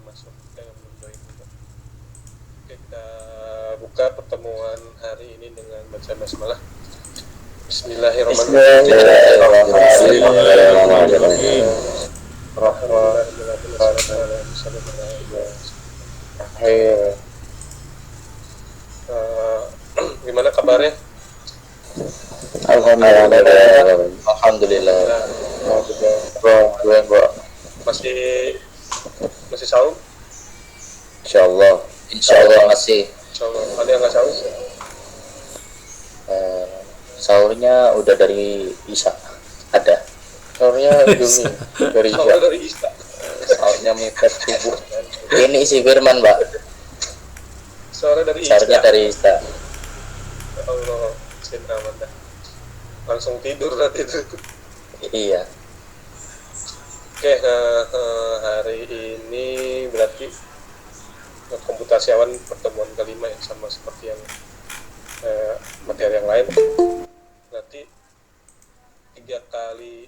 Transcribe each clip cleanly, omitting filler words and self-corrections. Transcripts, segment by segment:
masuk, kita yang belum join juga. Oke, kita buka pertemuan hari ini dengan baca basmalah. Bismillahirrahmanirrahim. Gimana kabarnya? Alhamdulillah. Masih saum? Insyaallah masih. Insyaallah. Ada yang nggak saum? Sahurnya udah dari Isya. Ada. Sahurnya dari Isya. Sahurnya mepet subuh. Ini si Firman, Mbak. Sahurnya dari Isya. Allah, cinta manda. Langsung tidur nanti itu. Iya. Oke, hari ini berarti komputasi awan pertemuan kelima yang sama seperti yang materi yang lain. Berarti tiga kali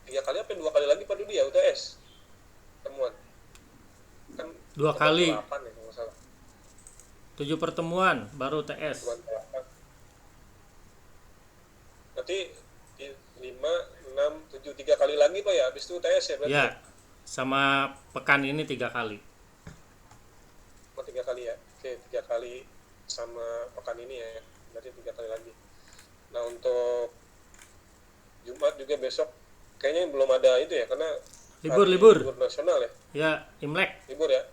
apa 2 kali lagi Pak Dudi ya UTS pertemuan kan 2 kali 8 ya kalau salah. 7 pertemuan baru UTS. Berarti 5, 6, 7 3 kali lagi Pak ya habis itu UTS ya berarti. Ya. Sama pekan ini 3 kali. 3 kali ya. Oke, 3 kali sama pekan ini ya. Berarti 3 kali lagi. Nah, untuk Jumat juga besok kayaknya belum ada itu ya karena libur nasional ya. Ya, Imlek. Libur ya.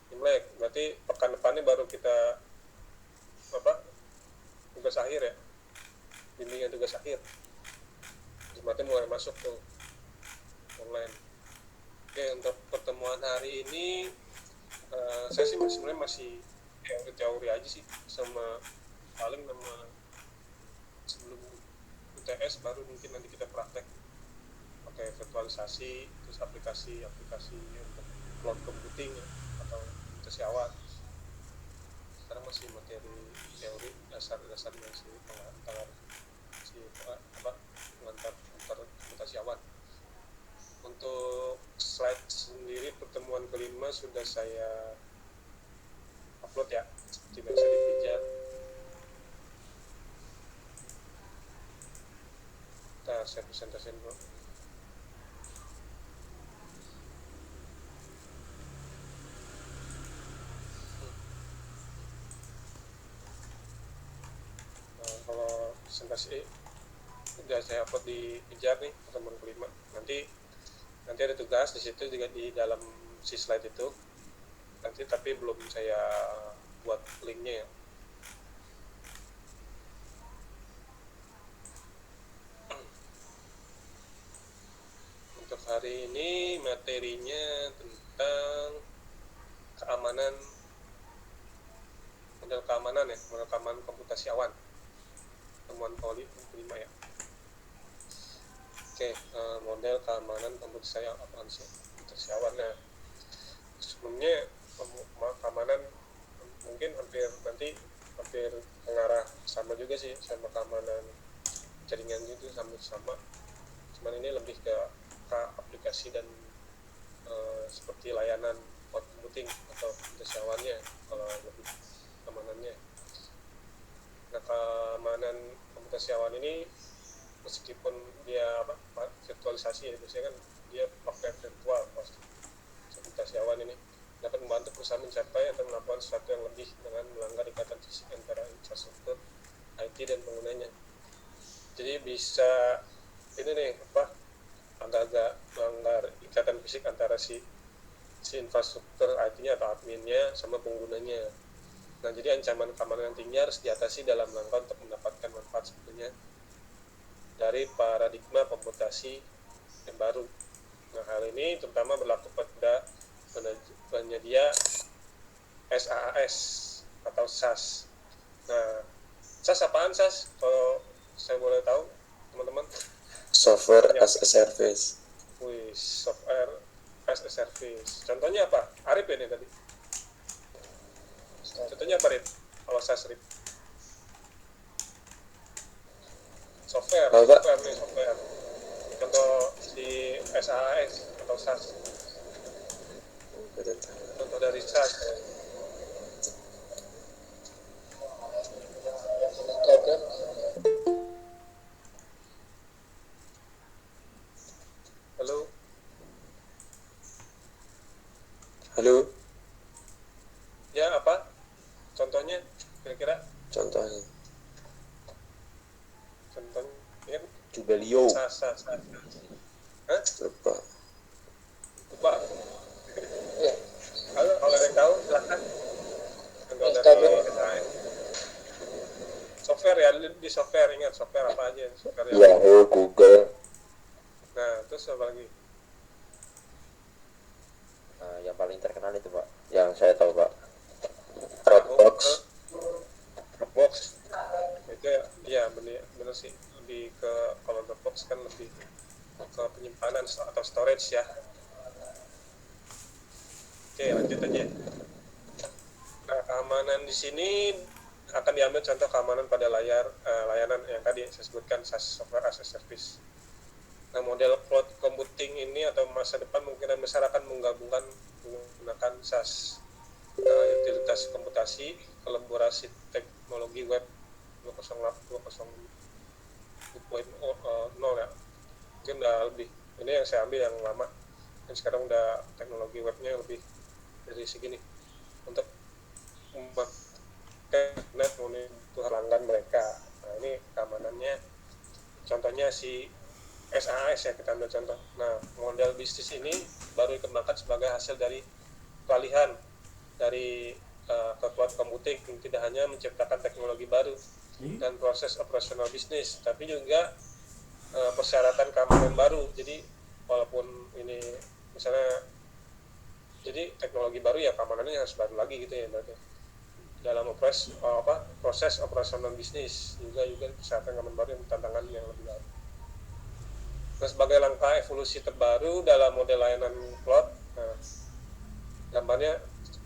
Imlek. Berarti pekan depannya baru kita tugas akhir ya. Bimbingan tugas akhir. Jumatnya mulai masuk tuh online. Oke, untuk pertemuan hari ini saya sih sebenarnya masih teori aja sih, sama paling nama sebelum UTS baru mungkin nanti kita praktek pakai virtualisasi, terus aplikasi untuk cloud computing ya, atau komputasi awan. Sekarang masih materi teori dasar-dasarnya sih pengantar komputasi awan. Untuk slide sendiri pertemuan kelima sudah saya upload ya, seperti biasa dipijat. Saya presentasikan dulu. Kalau presentasi sudah saya upload di pijar nih pertemuan kelima. Nanti ada tugas di situ juga di dalam si slide itu nanti, tapi belum saya buat linknya ya. Untuk hari ini materinya tentang model keamanan komputasi awan temuan kelima ya. Oke, model keamanan komputasi awan. Nah, sebelumnya keamanan mungkin hampir mengarah sama juga sih sama keamanan jaringan gitu, sama. Cuman ini lebih ke aplikasi dan seperti layanan cloud computing atau komputasi awannya kalau lebih keamanannya. Nah, keamanan komputasi awan ini meskipun dia virtualisasi ya, biasanya kan dia pakai virtual komputasi awan ini dapat membantu perusahaan mencapai atau melakukan sesuatu yang lebih dengan melanggar ikatan fisik antara infrastruktur IT dan penggunanya. Jadi bisa ini nih agak-agak melanggar ikatan fisik antara si infrastruktur IT-nya atau adminnya sama penggunanya. Nah, jadi ancaman keamanan yang tinggi harus diatasi dalam rangka untuk mendapatkan manfaat sebetulnya dari paradigma komputasi yang baru. Nah, hal ini terutama berlaku pada penyedia SaaS atau SaaS. Nah, SaaS apaan SaaS? Kalau saya boleh tahu, teman-teman? Software as a service. Software as a service. Contohnya apa? Arif ini tadi. Contohnya apa, Rip? Kalau SaaS, Rip? Software. Contoh di SaaS atau SaaS. bisa. Halo, Halo, ya apa? Contohnya kira-kira contohnya contohnya Jubelio. sa. Hah? Lupa. Lupa. Kalau ada yang tahu silakan. Kalau dari SAE. Software ya, di software, ingat software apa aja, software yang Yahoo, Google. nah terus apa lagi? Nah, yang paling terkenal itu Pak, yang saya tahu Pak, Dropbox. Dropbox itu ya bener sih, lebih ke kalau Dropbox kan lebih ke penyimpanan atau storage ya. Oke, lanjut aja. Nah, keamanan di sini akan diambil contoh keamanan pada layanan yang tadi saya sebutkan, SaaS, software as a service. Nah, model cloud computing ini atau masa depan mungkin besar akan menggabungkan menggunakan SaaS, utilitas komputasi, kolaborasi teknologi web 2.0 ya. Mungkin udah lebih. Ini yang saya ambil yang lama. Dan sekarang udah teknologi webnya lebih dari segini untuk membuat net monitor pelanggan mereka. Nah, ini keamanannya contohnya si SAS ya, kita ambil contoh. Nah, model bisnis ini baru dikembangkan sebagai hasil dari peralihan dari ke cloud computing, tidak hanya menciptakan teknologi baru dan proses operasional bisnis, tapi juga persyaratan keamanan baru. Jadi walaupun ini misalnya jadi teknologi baru ya keamanannya harus baru lagi gitu ya berarti. Dalam proses operasional bisnis juga persyaratan keamanan baru yang tantangan yang lebih baru. Nah, sebagai langkah evolusi terbaru dalam model layanan cloud, nah, gambarnya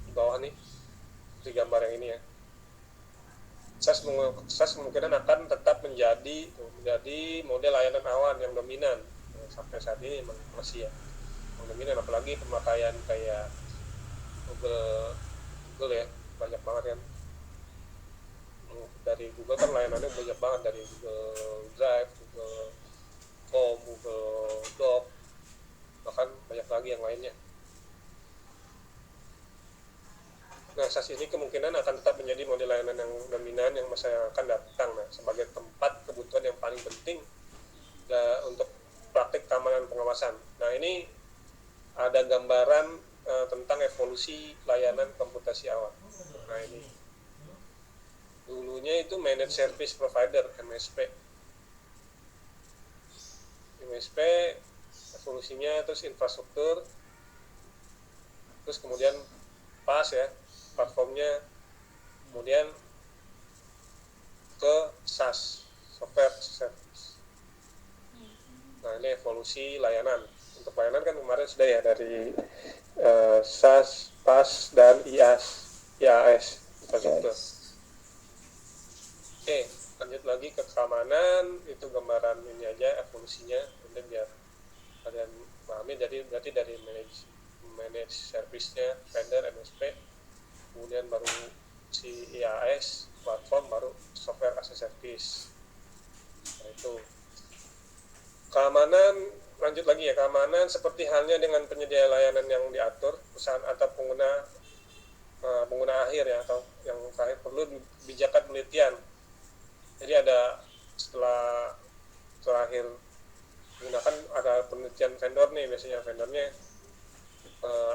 di bawah nih, di gambar yang ini ya. SaaS kemungkinan akan tetap menjadi model layanan awan yang dominan. Nah, sampai saat ini masih ya yang dominan, apalagi pemakaian kayak Google ya, banyak banget kan. Dari Google kan layanannya banyak banget, dari Google Drive, Google Form, Google Doc, bahkan banyak lagi yang lainnya. Nah, SaaS ini kemungkinan akan tetap menjadi model layanan yang dominan yang masa yang akan datang. Nah, sebagai tempat kebutuhan yang paling penting untuk praktik keamanan pengawasan. Nah, ini ada gambaran tentang evolusi layanan komputasi awal. Nah, ini dulunya itu Managed Service Provider, MSP. MSP evolusinya terus infrastruktur, terus kemudian PaaS ya, platformnya, kemudian ke SaaS, software service. Nah, ini evolusi layanan. Untuk layanan kan kemarin sudah ya, dari SaaS, PaaS, dan IaaS infrastruktur. Oke, lanjut lagi ke keamanan. Itu gambaran ini aja evolusinya, nanti biar kalian pahami. Jadi berarti dari manage service-nya vendor MSP, kemudian baru si IaaS platform, baru software as a service. Nah, itu keamanan. Lanjut lagi ya, keamanan seperti halnya dengan penyedia layanan yang diatur perusahaan atau pengguna akhir ya, atau yang terakhir perlu kebijakan penelitian. Jadi ada setelah terakhir menggunakan, ada penelitian vendor nih, biasanya vendornya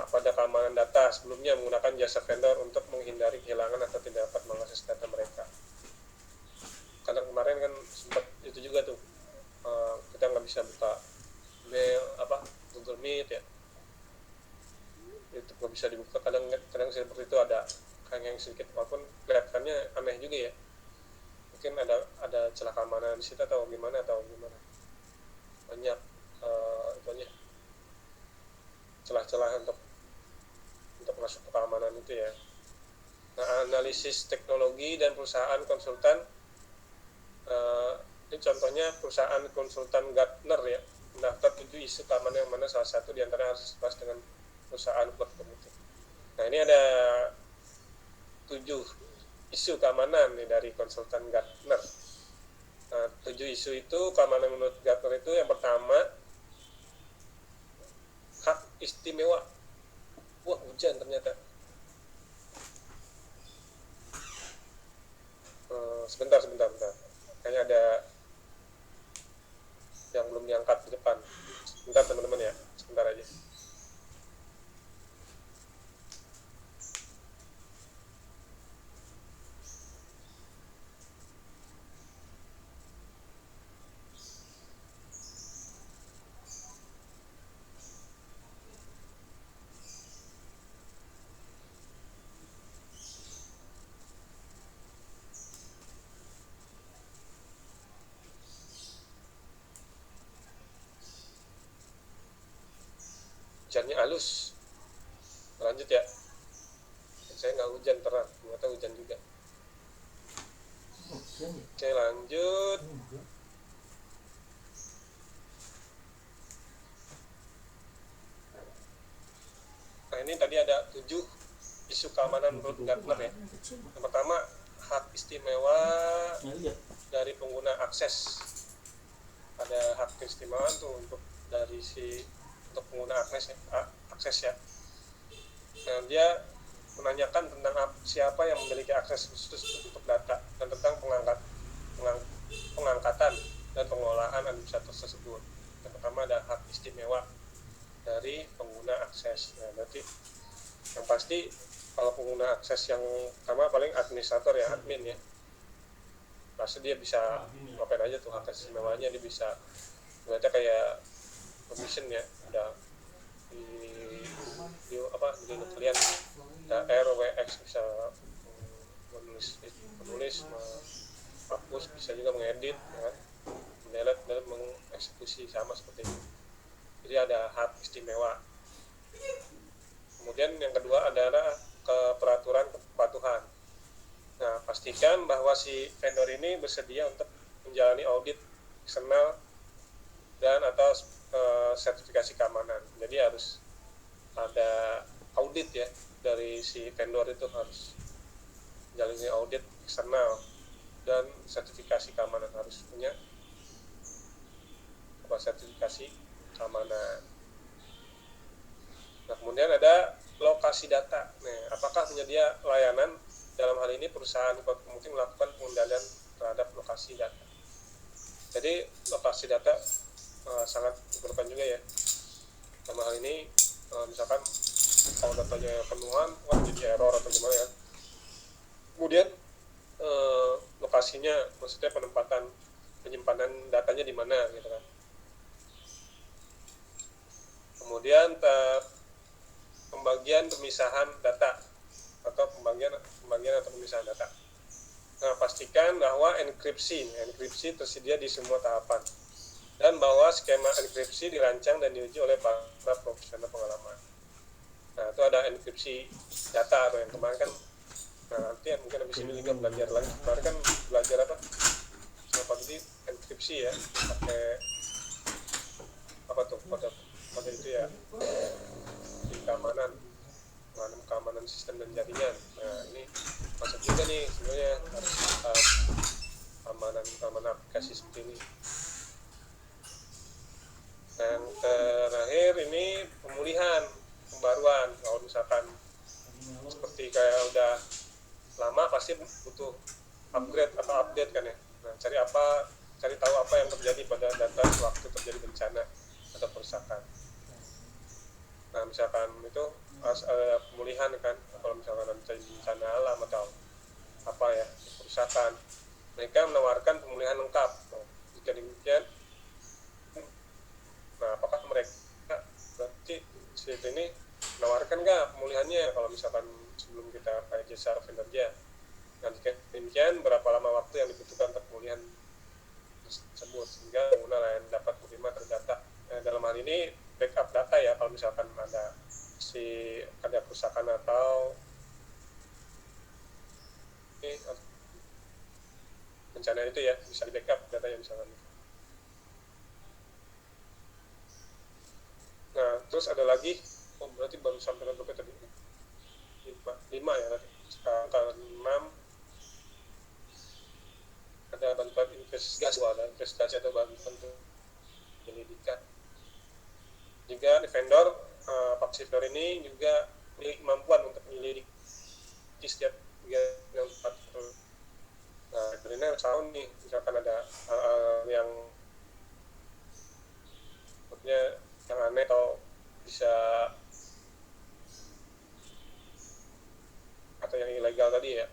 pada keamanan data sebelumnya menggunakan jasa vendor untuk menghindari kehilangan atau tidak dapat mengakses data mereka. Karena kemarin kan sempat itu juga tuh, kita nggak bisa buka mail Google Meet ya, itu nggak bisa dibuka. Kadang seperti itu ada yang sedikit, walaupun kelihatannya aneh juga ya, mungkin ada celah keamanan di situ atau gimana banyak celah-celah untuk masuk ke keamanan itu ya. Nah, analisis teknologi dan perusahaan konsultan, ini contohnya perusahaan konsultan Gartner ya, mendaftar 7 isu keamanan yang mana salah satu diantara harus dibahas dengan perusahaan cloud computing. Nah, ini ada 7 isu keamanan nih dari konsultan Gartner. Nah, 7 isu itu keamanan menurut Gartner itu yang pertama, hak istimewa. Wah, hujan ternyata. Sebentar. Kayaknya ada yang belum diangkat di depan. Sebentar teman-teman ya, sebentar aja. Hujannya halus. Lanjut ya. Saya nggak hujan terang, ternyata hujan juga. Oke, lanjut. Nah, ini tadi ada 7 isu keamanan menurut Gartner ya. Yang pertama, hak istimewa dari pengguna akses. Ada hak keistimewaan tuh untuk untuk pengguna akses ya. Nah, dia menanyakan tentang siapa yang memiliki akses khusus untuk data dan tentang pengangkatan dan pengelolaan administrator tersebut. Yang pertama ada hak istimewa dari pengguna akses. Nah, berarti yang pasti kalau pengguna akses yang pertama paling administrator ya, admin ya. Pasti dia bisa ngapain aja tuh hak istimewanya, dia bisa berarti kayak permission ya, ada di kalian ada RWX bisa menulis, menghapus, bisa juga mengedit ya, mendelete dan mengeksekusi sama seperti itu. Jadi ada hak istimewa. Kemudian yang kedua adalah peraturan kepatuhan. Nah, pastikan bahwa si vendor ini bersedia untuk menjalani audit eksternal dan atau sertifikasi keamanan. Jadi harus ada audit ya dari si vendor, itu harus menjalani audit eksternal dan sertifikasi keamanan, harus punya sertifikasi keamanan. Nah, kemudian ada lokasi data. Nah, apakah penyedia layanan dalam hal ini perusahaan mungkin melakukan pengendalian terhadap lokasi data. Jadi lokasi data sangat diperlukan juga ya. Dalam hal ini misalkan kalau datanya penuhan, jadi error atau gimana ya. Kemudian lokasinya, maksudnya penyimpanan datanya di mana gitu kan. Kemudian pembagian pemisahan data atau pembagian atau pemisahan data. Nah, pastikan bahwa enkripsi tersedia di semua tahapan dan bahwa skema enkripsi dirancang dan diuji oleh para profesional pengalaman. Nah, itu ada enkripsi data atau yang kemarin kan. Nah, nanti mungkin habis ini juga belajar lagi. Kemarin kan belajar seperti enkripsi ya, pakai apa tuh kode itu ya, di keamanan sistem dan jaringan. Nah, ini masuk juga nih sebenarnya, harus keamanan aplikasi seperti ini. Yang terakhir ini pembaruan. Kalau misalkan seperti kayak udah lama pasti butuh upgrade atau update kan ya. Nah, cari tahu apa yang terjadi pada data waktu terjadi bencana atau kerusakan. Nah, misalkan itu pemulihan kan, kalau misalkan ada bencana alam atau apa ya, kerusakan, mereka menawarkan pemulihan lengkap. Nah, jika demikian, nah apakah mereka berarti ini menawarkan nggak pemulihannya kalau misalkan sebelum kita pakai jasa vendornya? Nah, jika demikian, berapa lama waktu yang dibutuhkan untuk pemulihan tersebut sehingga pengguna lain dapat menerima terdata. Nah, dalam hal ini backup data ya, kalau misalkan ada kerusakan atau bencana itu ya, bisa di backup datanya misalkan. Nah, terus ada lagi, berarti baru sampai berapa tadi? 5 ya tadi. Sekarang ke-6 ada bantuan investasi atau bantuan untuk penyelidikan. Juga di vendor Paksiflor ini juga memiliki kemampuan untuk menyelidiki setiap 3-4. Nah, ini harus tahu nih, misalkan ada yang maksudnya yang aneh atau bisa atau yang ilegal tadi ya,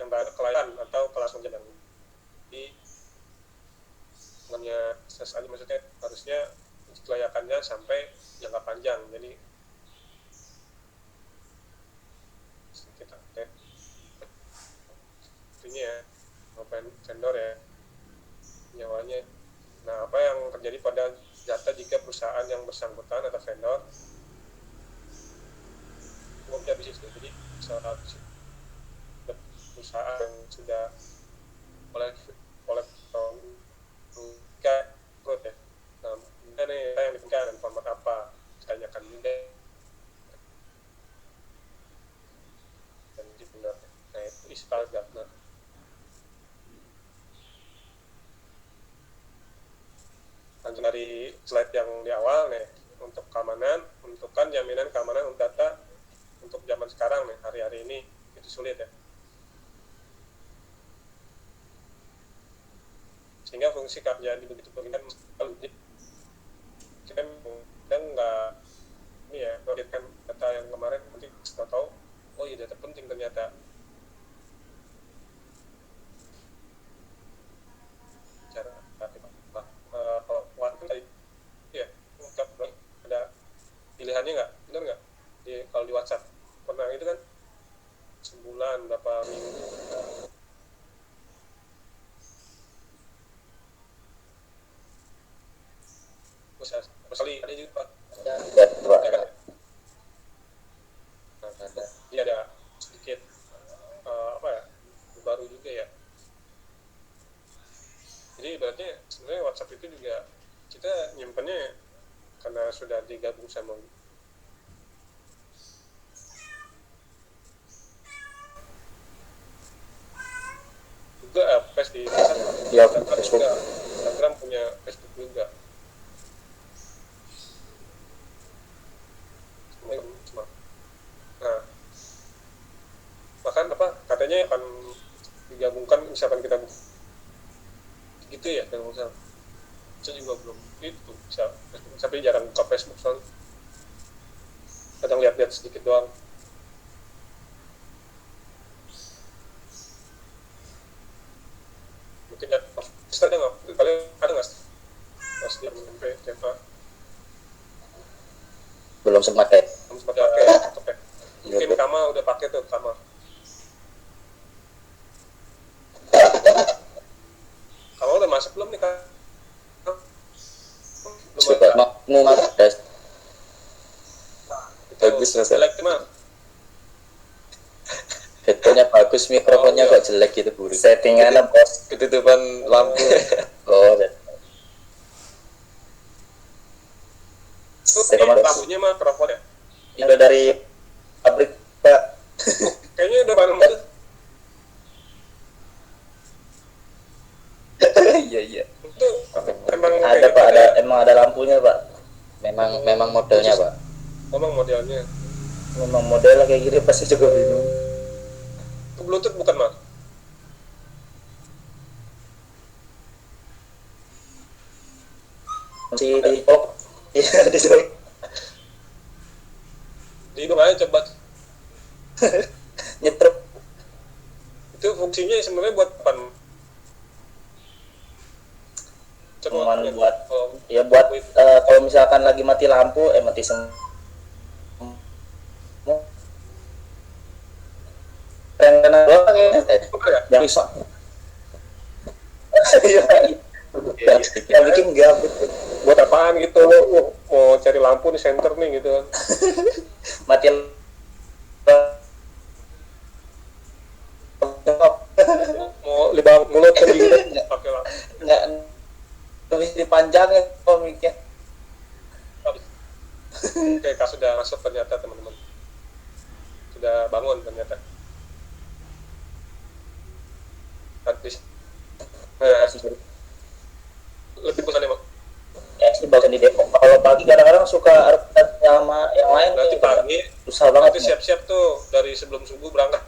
yang ada kelainan atau kelasan jalan. Jadi namanya SSA maksudnya harusnya kelayakannya sampai jangka panjang. Jadi kita ini ya vendor ya nyawanya. Nah, apa yang terjadi pada data jika perusahaan yang bersangkutan atau vendor umumnya bisnis, jadi perusahaan yang sudah oleh growth ya. Nah, ini yang dipikirkan dan format apa ditanyakan juga dan benar. Nah, itu istilah Gartner. Lanjut dari slide yang di awal nih, untuk keamanan, menentukan jaminan keamanan untuk data untuk zaman sekarang nih, hari-hari ini itu sulit ya. Sehingga fungsi kerjaan begitu penting kalau kita nggak ini ya, mengupdatekan data yang kemarin nanti setelah tahu oh iya data penting ternyata. Cara waktu tadi ya ada pilihannya nggak, benar nggak? Kalau di WhatsApp pernah itu kan sebulan berapa minggu. Sekali ada juga Pak. ada. Nah, dia ada sedikit apa ya, baru juga ya. Jadi ibaratnya sebenarnya WhatsApp itu juga kita nyimpennya karena sudah digabung sama juga page di Ya, Instagram Facebook. juga. Instagram punya Facebook juga. Nah, bahkan apa katanya akan digabungkan misalkan kita gitu ya kalau misal saya juga belum itu bisa, tapi jarang buka Facebook soalnya kadang lihat-lihat sedikit doang. Mungkin ya ada nggak kalian ada nggak pas dia SMP SMA Belum sempat kayak. belum sempat pakai oke. Mungkin Kama udah pakai tuh Kama. Kamu udah masuk belum nih Kak? Belum Sudah ada. mau tes. Bagus mas. Jelek mah. Headphone-nya bagus, mikrofonnya Oh, iya. kok jelek gitu buruk. Settingannya bos. Ketutupan lampu. Oh, Itu Saya kemarin- lampunya mah keropot ya. itu dari pabrik Pak. Kayaknya udah bareng itu. Iya iya. Itu emang Ada kayak Pak, gitu ada ya? emang ada lampunya Pak. Memang modelnya Pak. Emang modelnya. Memang modelnya kayak gini pasti juga bingung. Itu Bluetooth bukan mah? Iya di sini. Di hidung aja coba. Nyetruk. Itu fungsinya sebenarnya buat apa? Cuman lihat. buat Oh, ya buat kalau misalkan lagi mati lampu mati semua karena doang kayaknya apa ya? yang bisa yang bikin gabut Buat apaan gitu? Mau cari lampu di center nih gitu kan. mati Mau libang mulut kan gitu pakai lampu. nggak habis dipanjangin komiknya. Oke, Kak sudah masuk ternyata teman-teman. sudah bangun ternyata. Tadi lebih bosan emang. Ya sih bosan di Depok. Kalau pagi kadang-kadang suka sama yang lain Nanti tuh pagi susah nanti banget. siap-siap tuh dari sebelum subuh berangkat.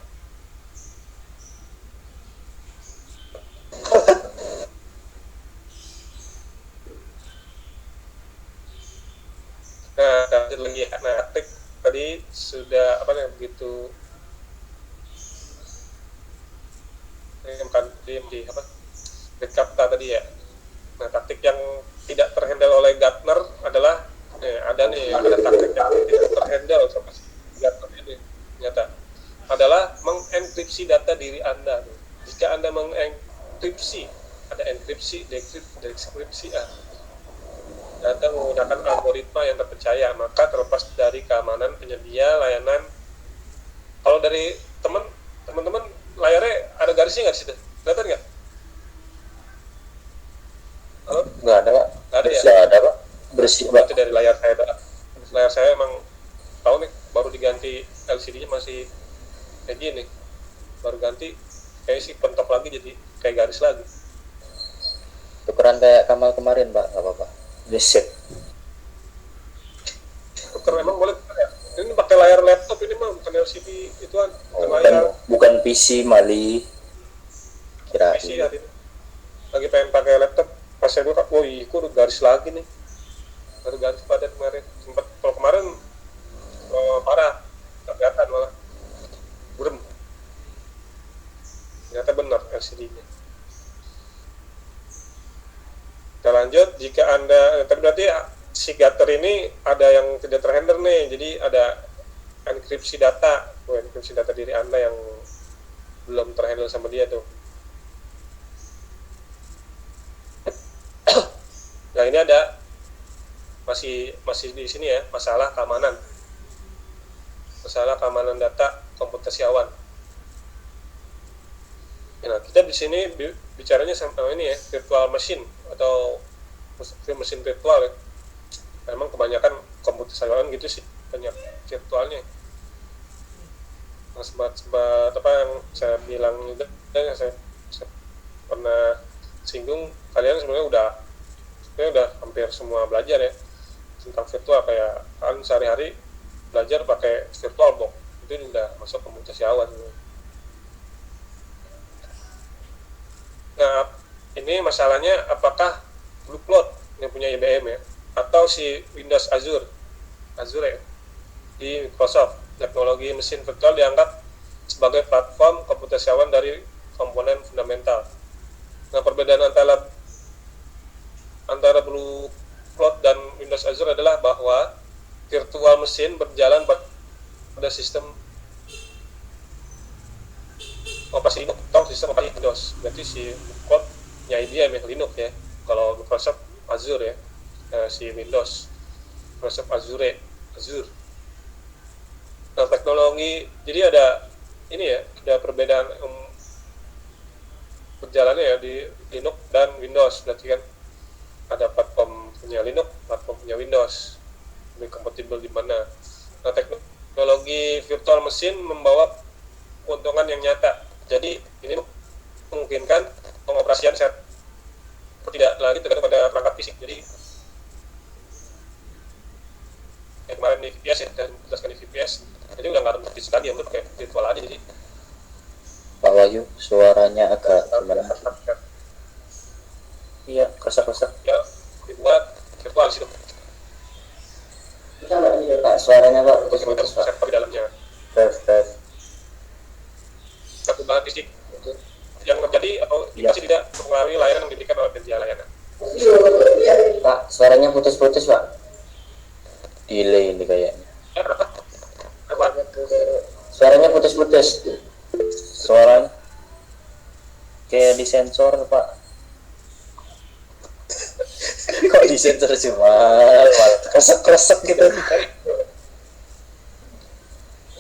Nah, lanjut lagi. Nah, praktik tadi sudah apa yang begitu bukan di apa Kapta tadi ya. Nah, taktik yang tidak terhandle oleh Gartner adalah ada taktik yang tidak terhandle sama si Gartner ini ternyata adalah mengenkripsi data diri Anda. Jika Anda mengenkripsi, ada enkripsi, dekripsi, data menggunakan algoritma yang terpercaya, maka terlepas dari keamanan penyedia layanan. Kalau dari teman-teman layarnya ada garisnya nggak di situ? Kelihatan nggak? Halo? Nggak ada Pak. Nggak ada ya? Nggak ada Pak. Bersih Pak. Itu dari layar saya. Layar saya emang tahu nih baru diganti LCD-nya masih kayak gini. Baru ganti kayak sih pentok lagi jadi kayak garis lagi. Tukeran kayak Kamal kemarin Pak, nggak apa-apa. Reset. Tuker emang boleh tuker ya? Ini pakai layar laptop ini mah bukan LCD ituan, layar Bukan PC Mali. Kira PC hari ini. Lagi pengen pakai laptop, pas saya buka, woi, kok udah garis lagi nih. Baru ganti pada kemarin. Sempat kalau kemarin parah, nggak kelihatan malah. Burem. Ternyata benar LCD-nya. Kita lanjut, jika Anda, tapi berarti si Gutter ini ada yang tidak terhandle nih, jadi ada enkripsi data diri Anda yang belum terhandle sama dia tuh. Nah ini ada masih di sini ya, masalah keamanan data komputasi awan. Nah kita di sini bicaranya sama ini ya, virtual machine atau mesin virtual ya. Memang kebanyakan komputasi awan gitu sih, banyak virtualnya. Nah, sempat apa yang saya bilang juga, saya pernah singgung, kalian sebenarnya udah hampir semua belajar ya tentang virtual, kayak kan sehari-hari belajar pakai virtual box, itu udah masuk komputasi awan. Nah ini masalahnya apakah Blue Cloud yang punya IBM ya, atau si Windows Azure ya, di Microsoft. Teknologi mesin virtual dianggap sebagai platform komputasi awan dari komponen fundamental. Nah perbedaan antara Blue Cloud dan Windows Azure adalah bahwa virtual mesin berjalan pada sistem operasi Linux atau sistem operasi Windows. Berarti si Blue Cloud nya IBM ya, Linux ya. Kalau Microsoft Azure ya, si Windows Microsoft Azure. Nah, teknologi, jadi ada ini ya, ada perbedaan berjalannya ya di Linux dan Windows. Berarti kan ada platform punya Linux, platform punya Windows, lebih kompatibel di mana. Nah, teknologi virtual mesin membawa keuntungan yang nyata. Jadi ini memungkinkan pengoperasian set tidak lagi tergantung pada perangkat fisik. Jadi yang kemarin di VPS ya, dan jelaskan di VPS, jadi udah nggak ada fisik lagi, udah pakai virtual aja. Jadi Pak Wahyu suaranya agak gimana? Iya, kesak-kesak. ya dibuat virtual sih tuh. Pak, suaranya Pak putus-putus Pak. Server di dalamnya. Tes. Satu bahan fisik yang terjadi atau masih tidak mempengaruhi layanan yang diberikan oleh penyedia layanan. Pak, suaranya putus-putus Pak. Delay ini kayaknya. Kenapa? Suaranya putus-putus. Suaranya kayak disensor Pak. Kok disensor sih mal kresek gitu.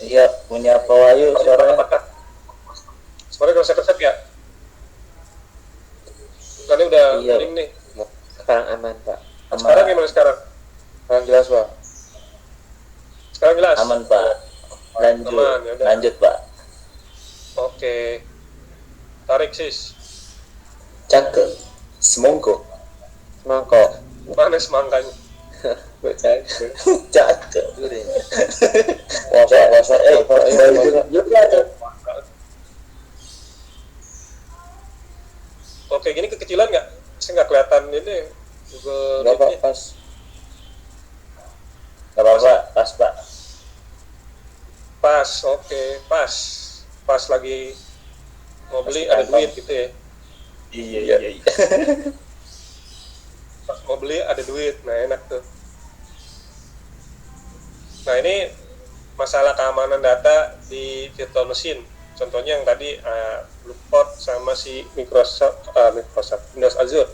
Iya, punya Pak Wahyu suaranya. Suaranya kalau saya keset ya, ini udah Iya. kuning nih. Sekarang aman Pak. Sekarang gimana sekarang? Sekarang jelas Pak. Sekarang jelas. Aman Pak. Aman, ya udah. Lanjut Pak. Oke. Tarik sis. Cakep. Semongko. Mangkok. Mana semangkanya? Cakep. Wasa. Juga tuh. Oke, gini kekecilan nggak? Saya nggak kelihatan ini Google Enggak Pak, Meet-nya. pas. Enggak apa-apa, pas Pak. Pas, oke, pas. Pas lagi mau beli ada duit gitu ya. Iya. Pas mau beli ada duit, nah enak tuh. Nah ini masalah keamanan data di virtual machine. Contohnya yang tadi Blueport sama si Microsoft Windows Azure.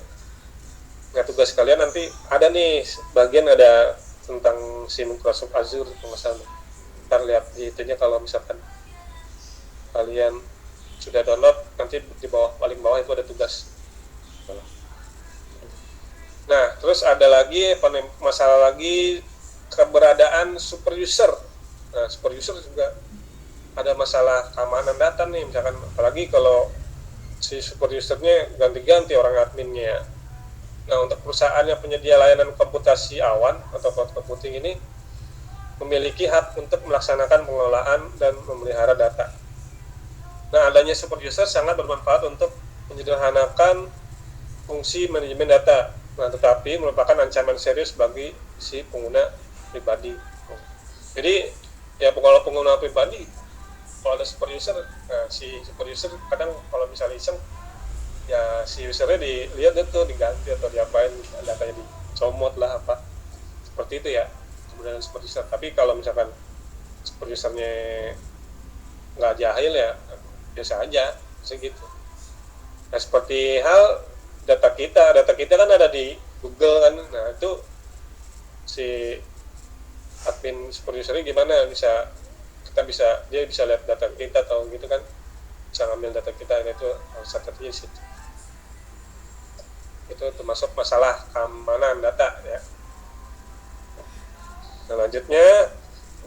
Nah tugas kalian nanti ada nih bagian ada tentang si Microsoft Azure pengesahan. Ntar lihat di itunya kalau misalkan kalian sudah download, nanti di bawah paling bawah itu ada tugas. Nah terus ada lagi masalah lagi keberadaan super user. Nah super user juga ada masalah keamanan data nih, misalkan apalagi kalau si super usernya ganti-ganti orang adminnya. Nah untuk perusahaan yang penyedia layanan komputasi awan atau cloud computing ini memiliki hak untuk melaksanakan pengelolaan dan memelihara data. Nah adanya super user sangat bermanfaat untuk menyederhanakan fungsi manajemen data. Nah tetapi merupakan ancaman serius bagi si pengguna pribadi. Jadi ya kalau pengguna pribadi kalau ada super user, nah si super user kadang kalau misalnya iseng ya si usernya dilihat itu diganti atau diapain, datanya dicomot lah apa seperti itu ya, kemudian super user. Tapi kalau misalkan super usernya nggak jahil ya biasa aja segitu. Nah seperti hal data kita kan ada di Google kan, nah itu si admin super usernya gimana dia bisa lihat data kita atau gitu kan, bisa ngambil data kita, itu harus hati-hati sih. Itu termasuk masalah keamanan data ya. Nah lanjutnya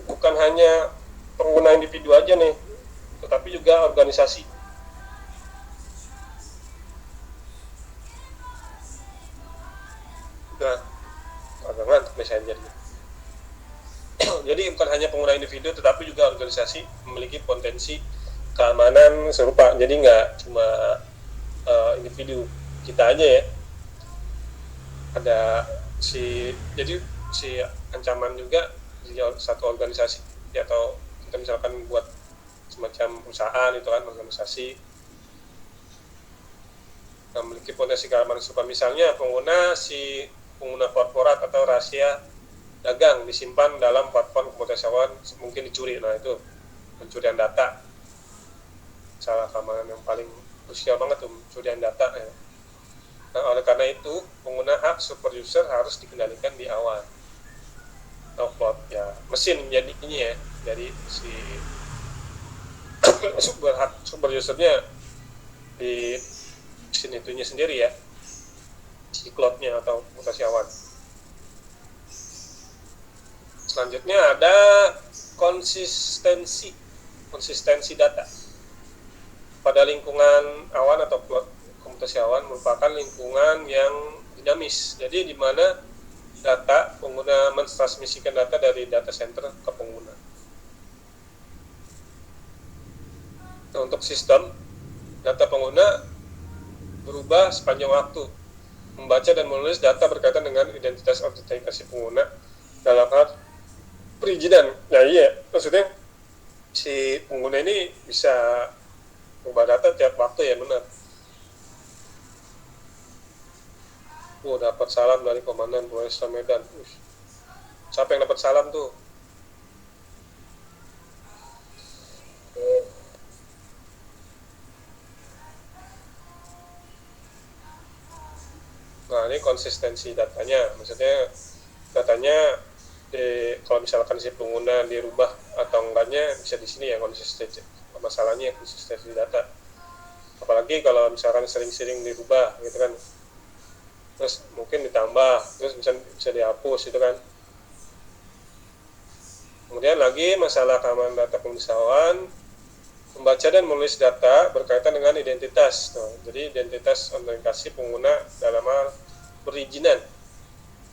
bukan hanya pengguna individu aja nih, tetapi juga organisasi. Nah agak ngantuk nih saya jadi. Jadi bukan hanya pengguna individu tetapi juga organisasi memiliki potensi keamanan serupa. Jadi nggak cuma individu kita aja ya. Ada jadi si ancaman juga di satu organisasi ya, atau kita misalkan buat semacam perusahaan itu kan organisasi memiliki potensi keamanan serupa. Misalnya pengguna korporat atau rahasia dagang disimpan dalam platform komputasi awan mungkin dicuri. Nah itu pencurian data, salah keamanan yang paling krusial banget tuh, pencurian data ya. Nah oleh karena itu pengguna hak super user harus dikendalikan di awan atau cloud ya, mesin jadi ini ya, jadi si super usernya di mesin itunya sendiri ya, si cloudnya atau komputasi awan. Selanjutnya ada konsistensi data pada lingkungan awan atau komputasi awan merupakan lingkungan yang dinamis. Jadi di mana data pengguna mentransmisikan data dari data center ke pengguna. Nah, untuk sistem data pengguna berubah sepanjang waktu. Membaca dan menulis data berkaitan dengan identitas autentikasi pengguna dalam hal perizinan. Nah iya, maksudnya si pengguna ini bisa ubah data tiap waktu ya, benar. Dapat salam dari Komandan Polresta Medan. Siapa yang dapat salam tuh? Nah ini konsistensi datanya, maksudnya datanya kalau misalkan si pengguna dirubah atau enggaknya bisa di sini ya konsistensi. Masalahnya konsistensi data. Apalagi kalau misalkan sering-sering dirubah gitu kan. Terus mungkin ditambah, terus bisa dihapus gitu kan. Kemudian lagi masalah keamanan data pengemudi awan, membaca dan menulis data berkaitan dengan identitas. Jadi identitas autentikasi pengguna dalam hal perizinan.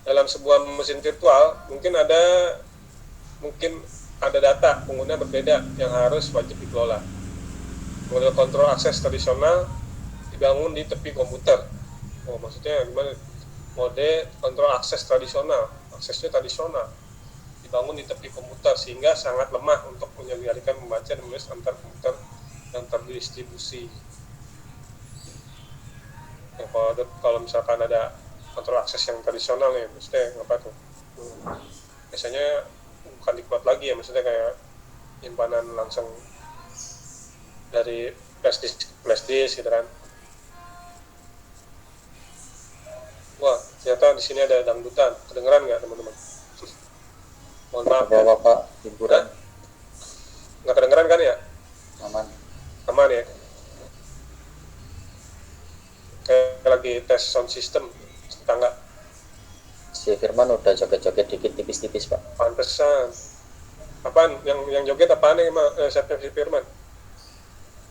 Dalam sebuah mesin virtual mungkin ada data pengguna berbeda yang harus wajib dikelola. Model kontrol akses tradisional dibangun di tepi komputer. Maksudnya gimana? Mode kontrol akses tradisional, aksesnya tradisional, dibangun di tepi komputer sehingga sangat lemah untuk menyelenggarakan membaca dan menulis antar komputer yang terdistribusi. Kalau misalkan ada kontrol akses yang tradisional ya, maksudnya apa tuh? Biasanya bukan di cloud lagi ya, maksudnya kayak simpanan langsung dari flash disk gitu kan. Wah, ternyata di sini ada dangdutan. Kedengeran nggak teman-teman? Mohon maaf ya. Bapak hiburan Nggak kedengeran kan ya? aman. Aman ya? Kayak lagi tes sound system tetangga. Si Firman udah joget-joget dikit tipis-tipis Pak. Pantesan. Apaan? Yang joget apaan nih siapa si Firman?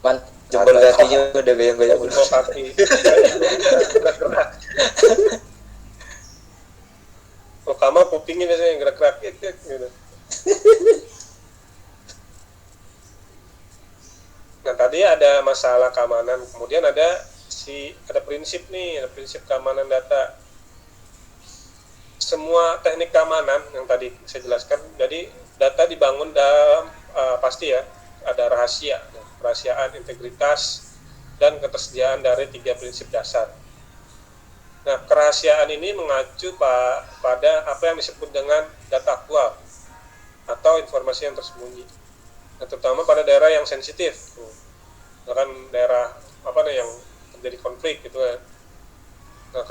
Man, Jempol kakinya udah goyang-goyang. Jempol kaki. Gerak-gerak. Kalau Kama kupingnya biasanya yang gerak-gerak gitu. Nah tadi ada masalah keamanan, kemudian ada prinsip keamanan data. Semua teknik keamanan yang tadi saya jelaskan, jadi data dibangun dalam pasti ya ada rahasiaan, integritas, dan ketersediaan dari 3 prinsip dasar. Nah, kerahasiaan ini mengacu pada apa yang disebut dengan data aktual atau informasi yang tersembunyi. Nah, terutama pada daerah yang sensitif, bahkan daerah yang terjadi konflik gitu ya. Nah,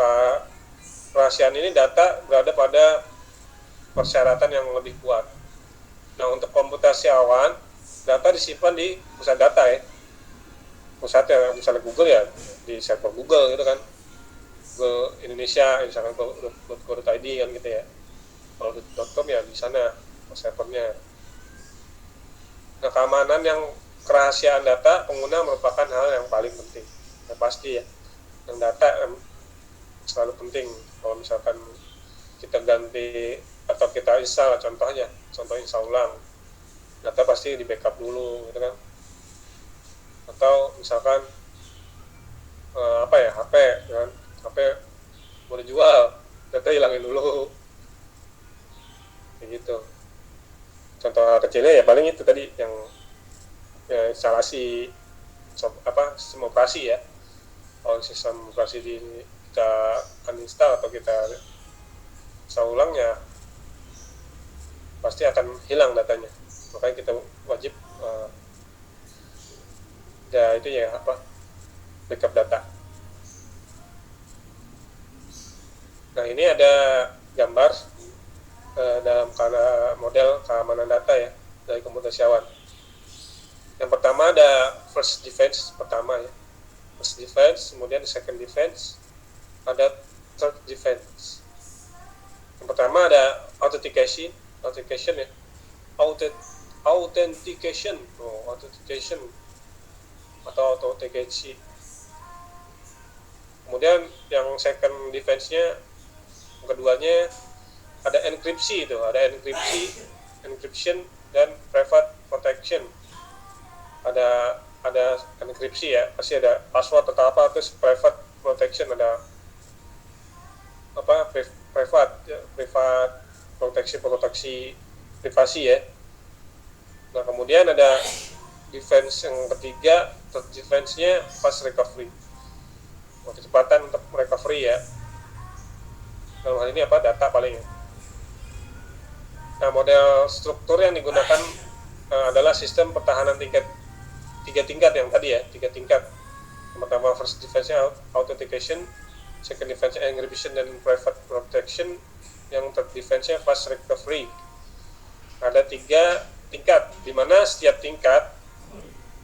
kerahasiaan ini data berada pada persyaratan yang lebih kuat. Nah, untuk komputasi awan, data disimpan di pusat data ya. Pusatnya misalnya Google ya, di server Google gitu kan. Google Indonesia, misalkan go.id kan gitu ya. Kalau .com ya di sana servernya. Nah, keamanan kerahasiaan data pengguna merupakan hal yang paling penting. Ya, pasti ya. Yang data selalu penting. Kalau misalkan kita ganti atau kita install, contoh install ulang, data pasti di backup dulu gitu kan. Atau misalkan HP kan, HP mau dijual, data hilangin dulu kayak gitu. Contoh kecilnya ya paling itu tadi yang instalasi sistem operasi ya. Kalau sistem operasi kita uninstall atau kita install ulang ya pasti akan hilang datanya. Makanya kita wajib backup data. Nah, ini ada gambar dalam model keamanan data ya dari komputasi awan. Yang pertama ada first defense pertama ya. First defense, kemudian second defense, ada third defense. Yang pertama ada authentication ya. Authentication atau authentication. Kemudian yang second defense-nya, yang keduanya ada enkripsi itu, encryption dan private protection. Ada enkripsi ya, pasti ada password atau terus private protection, ada private proteksi privasi ya. Nah, kemudian ada defense yang ketiga, third defense-nya fast recovery. Kecepatan untuk recovery ya. Dalam hal ini data paling ya. Nah, model struktur yang digunakan adalah sistem pertahanan tiga tingkat yang tadi ya, 3 tingkat. Yang pertama first defense-nya authentication, second defense-nya encryption dan private protection, yang third defense-nya fast recovery. Ada 3 tingkat, di mana setiap tingkat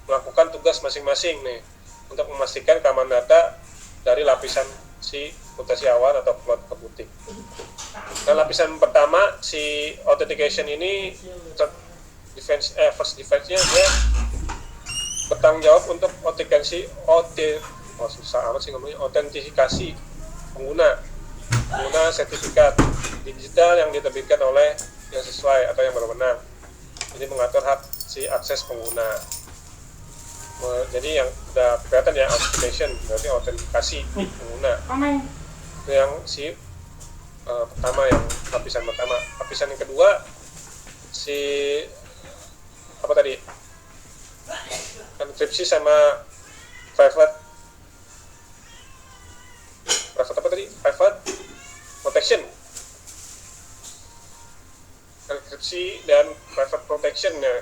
melakukan tugas masing-masing nih untuk memastikan keamanan data dari lapisan si komputasi awan atau cloud computing. Nah, lapisan pertama si authentication ini first defense-nya dia bertanggung jawab untuk susah amat sih ngomongnya, autentifikasi pengguna sertifikat digital yang diterbitkan oleh yang sesuai atau yang berwenang. Jadi mengatur hak si akses pengguna. Jadi yang udah kelihatan ya, authentication berarti autentikasi pengguna. Itu yang si pertama, yang lapisan pertama. Lapisan yang kedua si apa tadi, enkripsi sama private protection. Enkripsi dan private protection ya,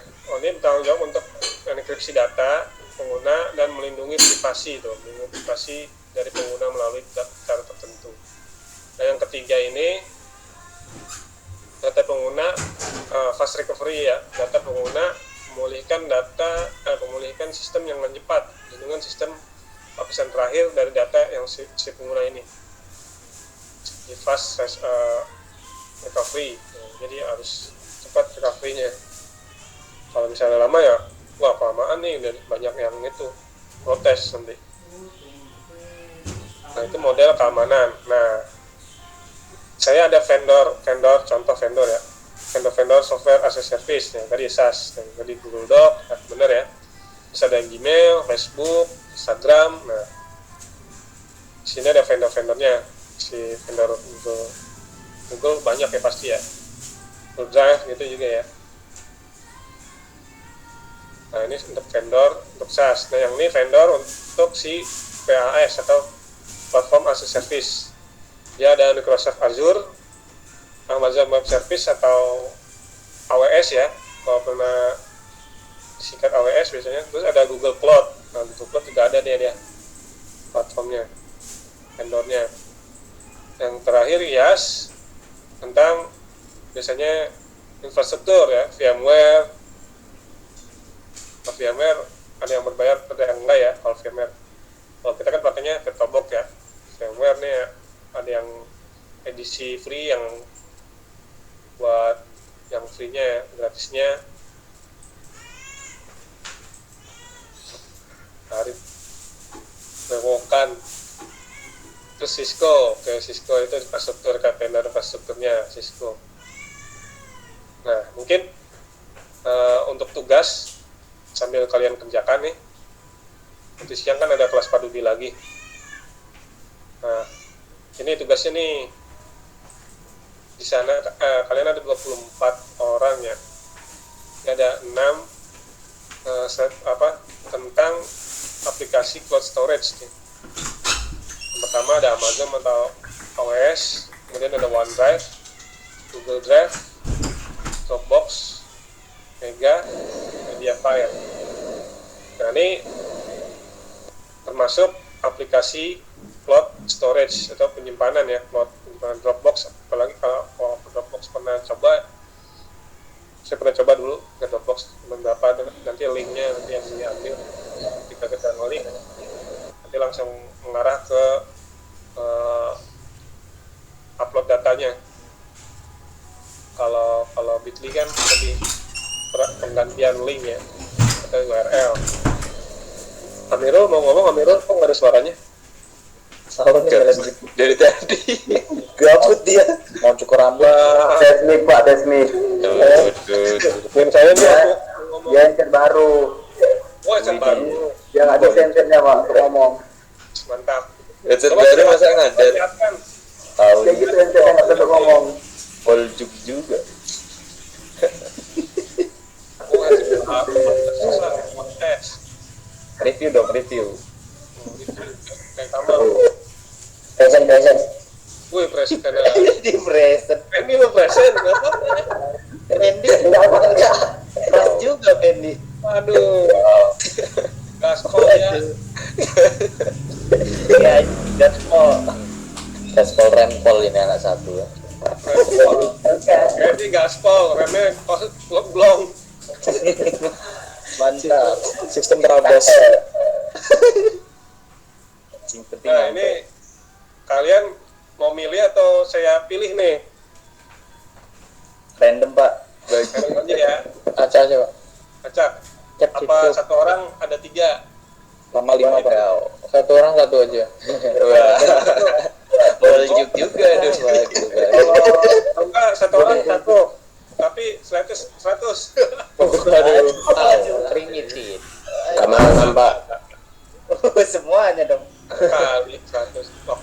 ini bertanggung jawab untuk enkripsi data pengguna dan melindungi privasi dari pengguna melalui cara tertentu. Nah yang ketiga ini data pengguna, fast recovery ya, data pengguna memulihkan sistem yang cepat dengan sistem lapisan terakhir dari data yang si pengguna ini, di fast recovery. Jadi harus cepat recovery-nya. Kalau misalnya lama ya, wah kelamaan nih, dan banyak yang itu protes nanti. Nah itu model keamanan. Nah saya ada contoh vendor ya, vendor software as a service yang tadi SaaS, yang tadi Google Doc, bener ya. Bisa ada Gmail, Facebook, Instagram. Nah di sini ada vendor-vendornya, si vendor Google banyak ya pasti ya, Google Drive gitu juga ya. Nah ini untuk vendor untuk SaaS. Nah yang ini vendor untuk si PaaS atau Platform as a Service. Dia ada Microsoft Azure, Amazon Web Service atau AWS ya, kalau pernah singkat AWS biasanya. Terus ada Google Cloud. Nah Google Cloud juga ada dia platformnya, vendornya. Yang terakhir IaaS, tentang biasanya infrastruktur ya, VMware ada yang berbayar, ada yang enggak ya. Kalau VMware, kalau kita kan pakainya VirtualBox ya. VMware nih ada yang edisi free, yang buat yang free-nya ya, gratisnya tarif bewokan. Terus Cisco itu infrastruktur, vendor infrastrukturnya Cisco. Nah mungkin untuk tugas sambil kalian kerjakan nih, nanti siang kan ada kelas Padubi lagi. Nah ini tugasnya nih, di sana kalian ada 24 orang ya. Ini ada 6 tentang aplikasi cloud storage nih. Yang pertama ada Amazon atau AWS, kemudian ada OneDrive, Google Drive, Dropbox, Mega, Mediafire. Nah ini termasuk aplikasi cloud storage atau penyimpanan ya, penyimpanan Dropbox. Apalagi kalau Dropbox saya pernah coba dulu ke Dropbox beberapa, nanti linknya nanti yang diambil ketika kita ngelik nanti langsung mengarah ke upload datanya. Kalau Bitly kan lebih penggantian link ya atau URL. Amirul mau ngomong, Amirul kok nggak ada suaranya? Salah dari tadi. Gabut dia, mau cukur rambut. Desmi Pak Desmi. Yang saya nih aku ngomong. Dia headset baru. Oh yang baru. Dia nggak ada headsetnya Pak untuk ngomong. Mantap. Headset baru masa ngajar. Lihatkan. Tahu Dia gitu headsetnya nggak bisa ngomong. Poljuk juga. Susah tes. Review dong, review. Kayak kamar. Present. Wih presiden. Di preset. Ini lo presiden nggak apa-apa. Pendi Enggak. pas juga Pendi. Aduh. Gaspol ya. Iya, gaspol rempol ini anak satu ya. Ini gaspol, remnya blong. Mantap. Sistem terabas. Nah ini kalian mau milih atau saya pilih nih? Random Pak. Baik, aja ya. Acah aja Pak. acak. Cep, Apa cep. satu orang ada 3? Lama 5 Pak. Satu orang satu aja. Wah. Boljuk juga aduh. Kalau enggak satu orang satu, tapi 100. Aduh, limited. Keamanan Pak. Semuanya dong. Kali 100. Oh,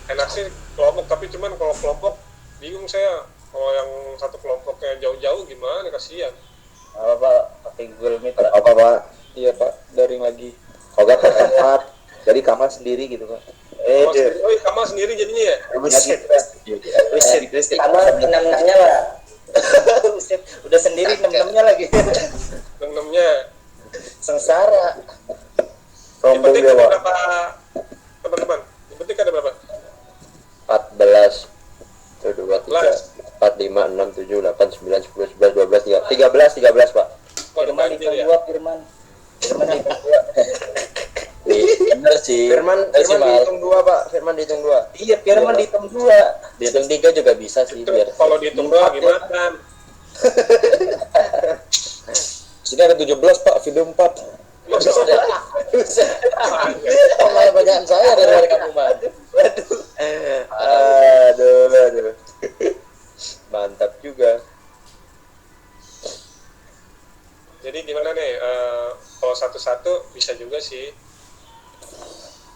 enak sih kelompok, tapi cuman kalau kelompok bingung saya. Kalau yang satu kelompoknya jauh-jauh gimana, kasihan. Apa Pak? Pakai Google Meet Pak. Apa Pak? Iya Pak, daring lagi. Kalau nggak per tempat, jadi kamar sendiri gitu Pak. Kamar sendiri jadinya ya? Buset. Buset. Kamar 6-6-nya Pak. Buset. Udah sendiri 6-6-nya lagi. 6-6-nya. Sengsara. Yang penting ada berapa teman-teman? Yang penting ada berapa? 14. 1, 2, 3, 4, 5, 6, 7, 8, 9, 10, 11, 12, 13 Pak. Oh, ada Firman banjir hitung ya? 2 Firman. Firman hitung 2. Bener sih. Firman dihitung 2 Pak. Firman dihitung 2. Iya, Firman dihitung 2. Dihitung 3 juga bisa sih Itu biar. kalau dihitung doang gimana? Sini ada 17 Pak, video 4. Buset. Malah bacaan saya dari kamu Pak. Aduh. Mantap juga. Jadi gimana nih? Kalau satu-satu bisa juga sih.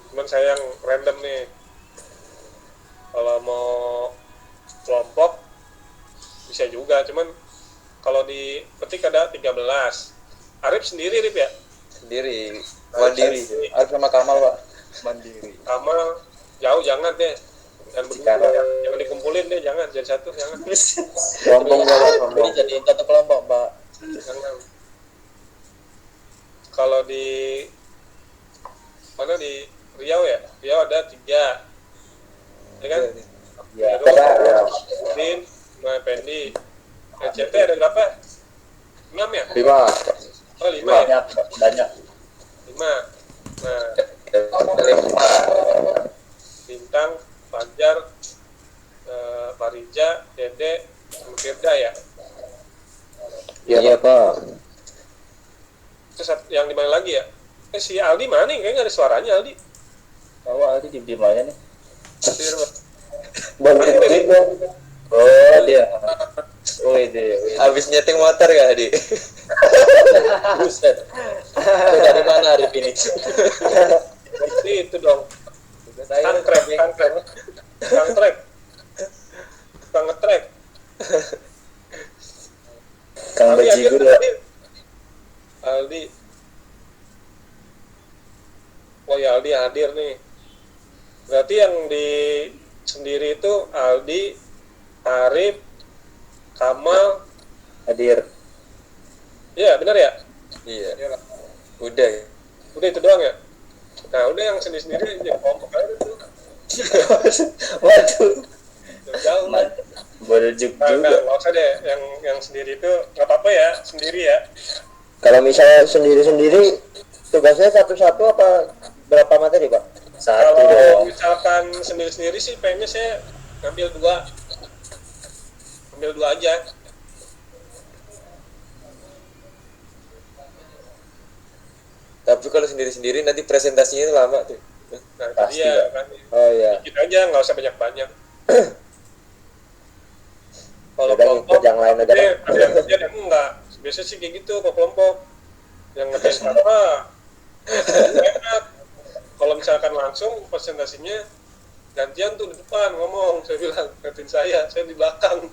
Cuman saya yang random nih. Kalau mau kelompok bisa juga. Cuman kalau di petik ada 13. Arif sendiri Arif ya? Sendiri. Mandiri. Harus sama Kamal Pak. Mandiri. Sama jauh jangan deh. Dan berdua jangan dikumpulin deh, jangan jadi satu, jangan. Kelompok Pak. Jadi satu kelompok Pak. Jangan. Kalau di mana di Riau ya? Riau ada 3, ya kan? Ya. Din, Pendi. CT ada berapa? 6 ya? 5. Oh 5 ya? Banyak. 5. Nah, Bintang, Fajar, Parija, Dede, sama Firda ya? Iya Pak. Terus yang di mana lagi ya? Si Aldi mana nih? Kayaknya nggak ada suaranya Aldi. Tahu Aldi diem aja nih. Oh dia. Oh ide. Habis nyeting motor gak Adi? Buset. Itu dari mana Arif ini? Itu dong. Tangkrek. Kang Aldi Bajigur hadir, ya. hadir. Aldi. Oh ya Aldi hadir nih. Berarti yang di sendiri itu Aldi, Arif, Kamal. Hadir. Iya benar ya? Iya. Iyalah. Udah. Udah itu doang ya? Nah udah yang sendiri-sendiri aja kelompok aja tuh. Waduh. Jauh. Boljuk Nah, juga. nggak usah deh. Yang sendiri itu nggak apa-apa ya, sendiri ya. Kalau misalnya sendiri-sendiri tugasnya satu-satu apa berapa materi Pak? Satu Kalau dong. misalkan sendiri-sendiri sih pengennya saya ngambil 2. Ambil 2 aja. Tapi kalau sendiri-sendiri nanti presentasinya lama tuh. Nah, itu Pasti, dia ya. kan. Oh iya. Dikit aja, nggak usah banyak-banyak. Kalau Udah kelompok, ngikut yang lain aja. ada yang kerja dan enggak. Biasanya sih kayak gitu kalau kelompok. Yang ngerjain apa, enak. Kalau misalkan langsung presentasinya gantian tuh di depan ngomong. Saya bilang, gantiin saya di belakang.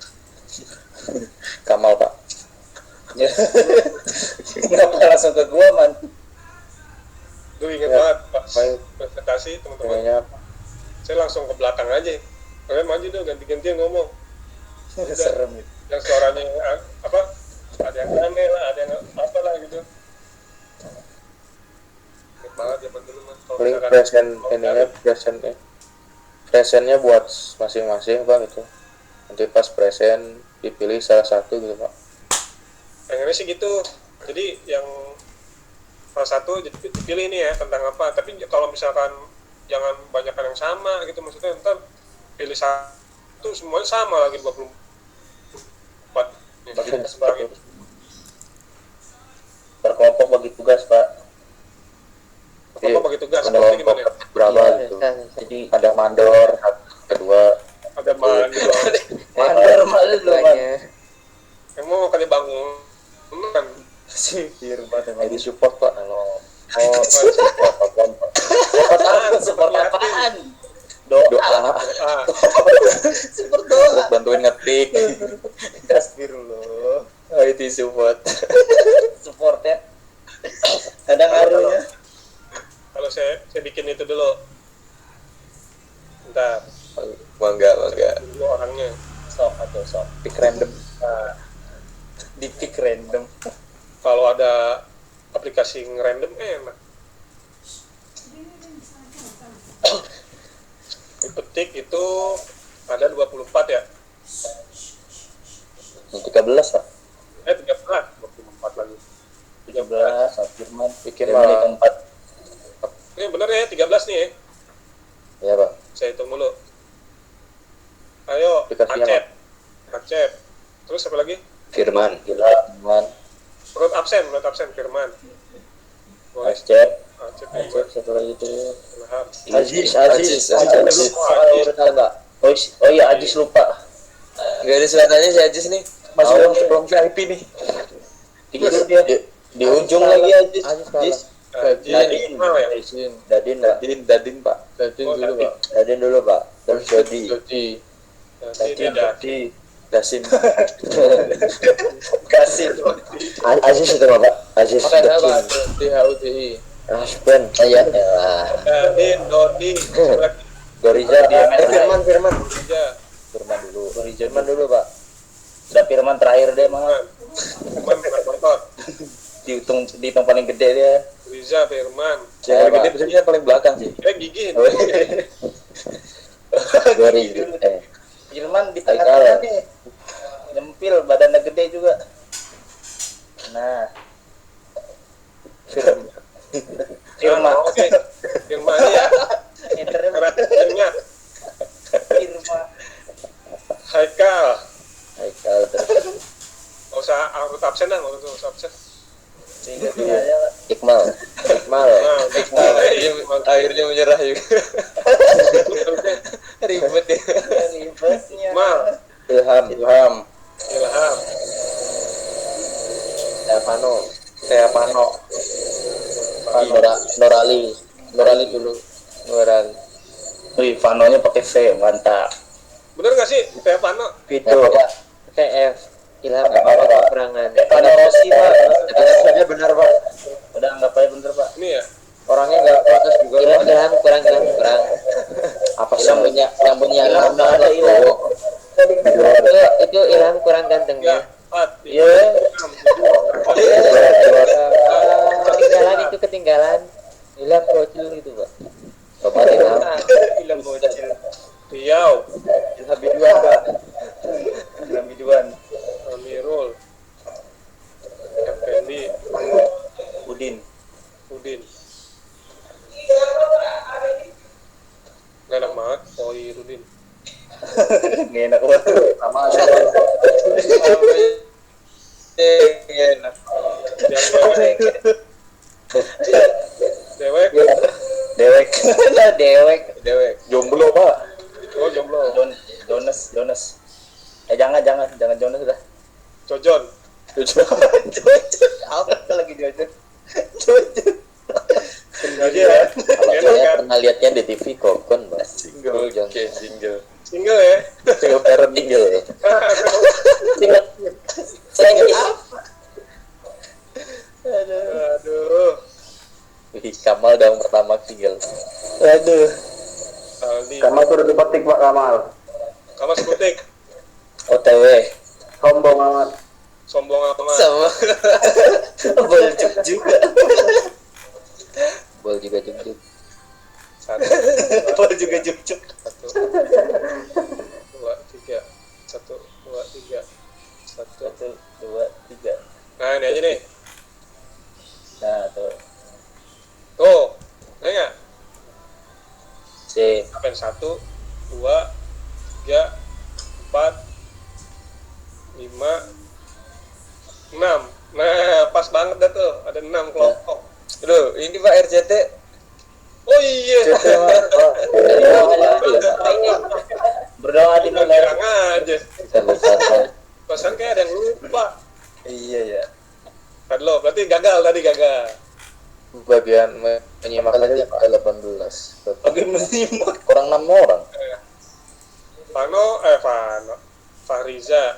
Kamal Pak. Kenapa langsung ke gua man? Duh inget Ya, banget pas baik. presentasi teman-teman. Kayaknya Saya langsung ke belakang aja. Kalian maju dong, ganti-gantian ngomong. Serem itu. Yang suaranya apa? Ada yang aneh lah, ada yang apa lah gitu. Ingat banget zaman dulu mas. Kalau paling misalkan- present kalau ininya presentnya buat masing-masing Pak gitu. Nanti pas present dipilih salah satu gitu Pak. pengennya sih gitu. Jadi yang salah satu dipilih nih ya tentang apa. Tapi kalau misalkan jangan banyakkan yang sama gitu, maksudnya ntar pilih satu semuanya sama lagi 24 nih, jadi sebarang itu. berkelompok bagi tugas Pak. Apa bagi tugas Ada seperti gimana? kelompok berapa gitu. Jadi Ada mandor, kedua. Ada mandor. mandor malu loh Pak. Emang mau kali bangunan. Si Firman Jadi support Pak kalau support apaan? doa Ah, Support doa. terus bantuin ngetik. Astagfirullah. IT support. Support ya. Ada ngaruhnya. kalau saya bikin itu dulu. Bentar, Mangga. dulu orangnya. Sok. Pick random. Nah, Di pick random. kalau ada aplikasi random enak. Dipetik itu ada 24 ya? Yang 13 Pak. 13, 24 lagi. 13 Firman. Bikin Firman di mah. tempat. Ini bener ya, 13 nih ya. Ya Pak. Saya hitung dulu. Ayo, Aplikasinya Acep. Terus apa lagi? Firman. Firman. Menurut absen Firman. Boleh. Acep. Acep, Acep satu lagi itu. Ilham. Aziz. Oh iya Ajis lupa. Gak ada suaranya si Aziz nih. Masih belum VIP nih. Tidur dia. Di ujung lagi Ajis. Aziz. Dadin. Oh, ya. Dadin Pak. Oh, Dadin. Dadin dulu Pak. Terus Jody. Dadin. Dasin. Kasih. Aziz itu Pak. Aziz. Makanya apa? DHUDI. Aspen. Iya. Dadin, Dodi. Siapa lagi? Goriza dia. Firman. Riza. Firman dulu Pak. Udah Firman terakhir deh mah. Firman bukan motor. Dihitung paling gede dia. Riza, Firman. Yang paling gede biasanya paling belakang sih. Gigi. Goriza. Firman di Haikal. tengah-tengah nih. Nyempil badannya gede juga. Nah, Firman. Oke. Firman ya. Enternya Karakternya. Firman. Haikal. terus Nggak usah urut absen lah, nggak usah absen. Sehingga aja lah. Iqmal. Akhirnya menyerah juga. Ribet ya. Ribetnya. Mal, Ilham. Ilham, Teapano. Norali dulu. Wih, Vanonya pakai V, mantap. bener nggak sih kayak Pano? Video. TF Ilham Nggak apa-apa, Pak. kekurangan Vano Rossi, Pak. Saja benar Pak. Udah anggap aja bener, Pak. Ini ya. Orangnya nggak protes juga. Ilham kurang Apa sih? Yang punya Ilham Ilham ada Ilham. itu Ilham kurang ganteng Ya, ya Pat. Iya. ketinggalan Ilham bocil gitu Pak. Kemarin Ilham bocil. Riau, Ilham biduan Pak. Ilham biduan. Amirul, Effendi, Udin. Udin. Nggak enak banget, Rudin. Nggak enak banget. Sama Enak. Dewek, Dewek. Nah, dewek. jomblo Pak. oh jomblo. Jonas. Jangan Jonas udah. Jojon, Jojon. Apa lagi Jojon? sendiri ya. Kalau Enak saya kan? pernah lihatnya di TV Kokon Pak. Single. Single ya. Single parent single. Saya apa? Aduh, Wih, Kamal dong pertama single. Aduh. Aldi, Kamal sudah dipetik Pak Kamal. kamu sebutik, OTW. Sombong amat. sombong amat. Sama. Boljuk juga. Bol juga jujur. Satu, Bol juga juk. satu, dua, tiga, satu, dua, tiga, satu. 1, 2, 3. Nah ini aja nih. Nah, tuh. Tuh, ini nggak? C. Apa yang 1, 2, 3, 4, 5, 6. Nah, pas banget dah tuh. Ada Loh, ini Pak RCT. Oh iya. Berdoa di mulai. Bilang aja. Kita lupa. Pesan kayak ada yang lupa. Iya ya. Kan lo, berarti gagal. Bagian menyimak aja Pak 18. Bagian menyimak. Kurang 6 orang. Fano, Fahriza,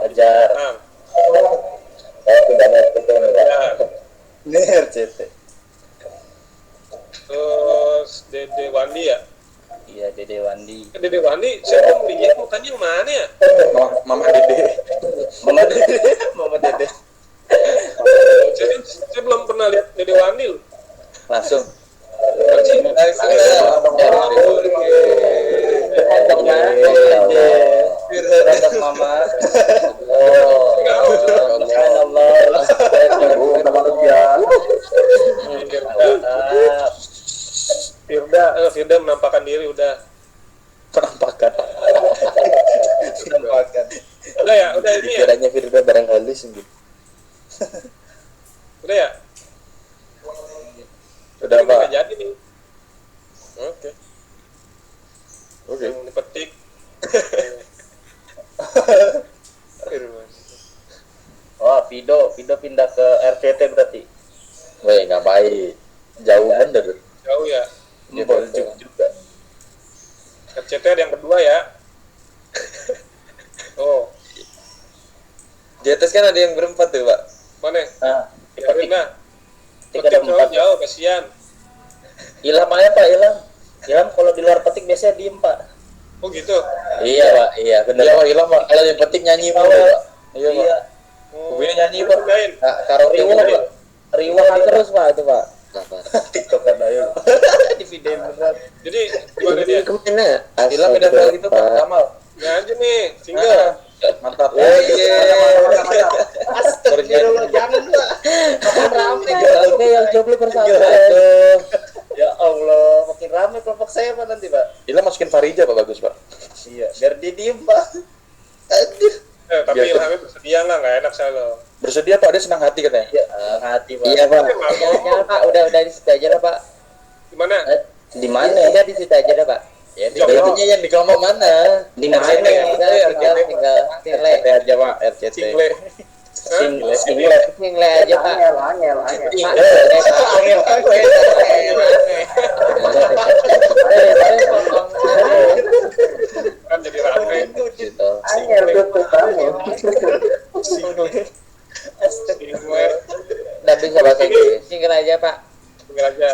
Ajar. Ang, Tidak ya. Ini RCT. Terus Dede Wandi ya. Iya, Dede Wandi. Dede Wandi, saya belum lihat mukanya yang mana ya? Mama Dede. Mama Dede. Saya belum pernah lihat Dede Wandi loh. Langsung. Terhadap Mama. Firda menampakkan diri udah. Penampakan. Udah ya, udah ini ya. Kiranya Firda barang halus gitu. Udah ya. Udah Ini Pak. nggak jadi nih. Oke. Oke. Yang dipetik. Oh, Pido pindah ke RCT berarti. Weh, nggak baik. Jauh bener. Jauh ya. Boljuk juga. RCT ada yang kedua ya. Oh, Di atas kan ada yang berempat tuh, Pak. mana? Ah, Biarin lah. Tiga Petik ada empat. jauh, kasihan. Ilham aja, Pak, Ilham. Ilham kalau di luar petik biasanya diem, Pak. Oh gitu. Iya, Pak. Iya, benar. Iya Pak Ilham Pak. Kalau yang petik nyanyi Pak. Iya Pak. Iya. Oh, Ubin nyanyi, Pak. Main. Karaoke Riwah, gitu. Pak. Riwah terus, Pak, itu, Pak. Kenapa? TikTok kan ayo. Di video beneran. Jadi gimana dia? Kemana? Ilham pindah ke gitu, Pak. Kamal. Ya aja nih, single. Mantap. Oh iya. Astagfirullah, jangan, Pak. Makin rame Oke, yang jomblo bersama. Aduh. Ya Allah, makin rame kelompok saya, Pak, nanti, Pak. Ilham masukin Farija Pak, bagus Pak. Iya, biar dia diem, Pak. Aduh. Tapi Biasa. Ilhamnya bersedia nggak enak saya loh. Bersedia Pak, dia senang hati katanya. Ya, hati, Pak. Iya Pak. Tapi nggak Jangan, mau. jangan Pak, udah di situ aja lah Pak. Gimana? Di mana? Udah di situ aja lah Pak. Ya, di Jomblo. Itunya yang di kelompok mana? Di mana? Tinggal, RCT. tinggal RCT aja Pak, RCT. Single. Single aja Pak. Angel. Kan jadi rame. Gitu. Angel tutup angel. Single. Udah bisa bahasa Inggris. Single aja Pak. Single aja.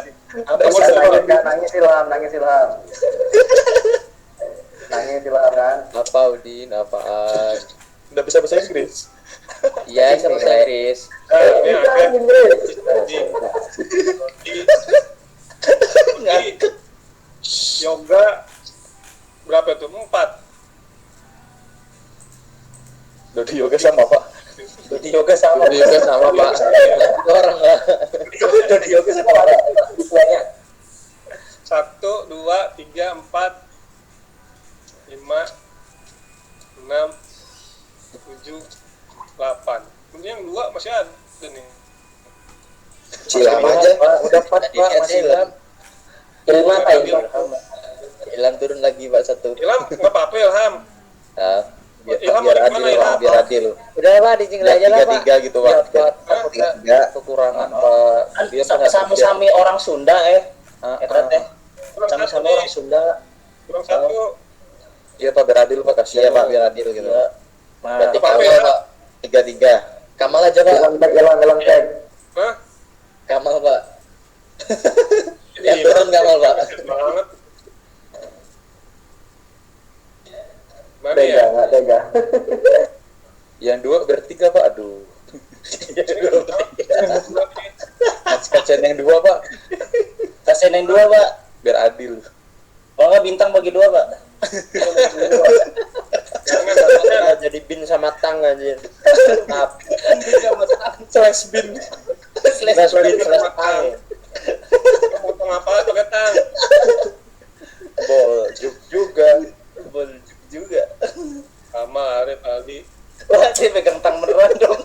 Nangis Ilham. Nangis Ilham kan. Apa Udin? Apaan? Udah bisa bahasa Inggris. Iya, bisa bahasa Inggris. Ini ada di yoga berapa tuh? 4. Dodi yoga sama Pak. Di yoga sama. Dodi yoga sama Pak. Orang lah. Di yoga sama orang. Tuanya. 1, 2, 3, 4, 5, 6, 7, 8. Ini yang 2 masih ada nih. Ilham aja. Udah 4, Pak. Masih Ilham. Ilham apa ini? Ilham turun lagi Pak 1. Ilham nggak apa-apa Ilham. Nah, Ilham biar mau adil gimana, Ilham? biar adil. Udah Pak, di single aja lah Pak. 3-3 gitu Pak. Iya, Pak. Biar 3 kekurangan Pak. Dia Sami-sami orang Sunda, Eta teh. Kurang Sami-sami satu orang nih. Sunda. Kurang 1. Iya Pak, biar adil Pak, kasih Iya, ya Pak, Pak. biar adil gitu. Iya. Berarti Apa-apa Kamal ya? Pak. 3-3. Kamal aja Pak. Ilham cek. Hah? Kamal Pak. Ini Yang turun Kamal Pak. banget. Mana ya? Enggak tega. Yang 2 bertiga Pak. Aduh. Kasihan yang 2 Pak. Kasihan yang 2, Pak. Biar adil. Kalau nggak bintang bagi 2, Pak. Jangan, Nah, jadi bin sama tang anjir. Maaf. Slash bin. Slash bin slash tang. potong apa tuh ketang? Bol juga. Boljuk juga. Sama Arif Aldi. Wah, dia pegang tang beneran dong.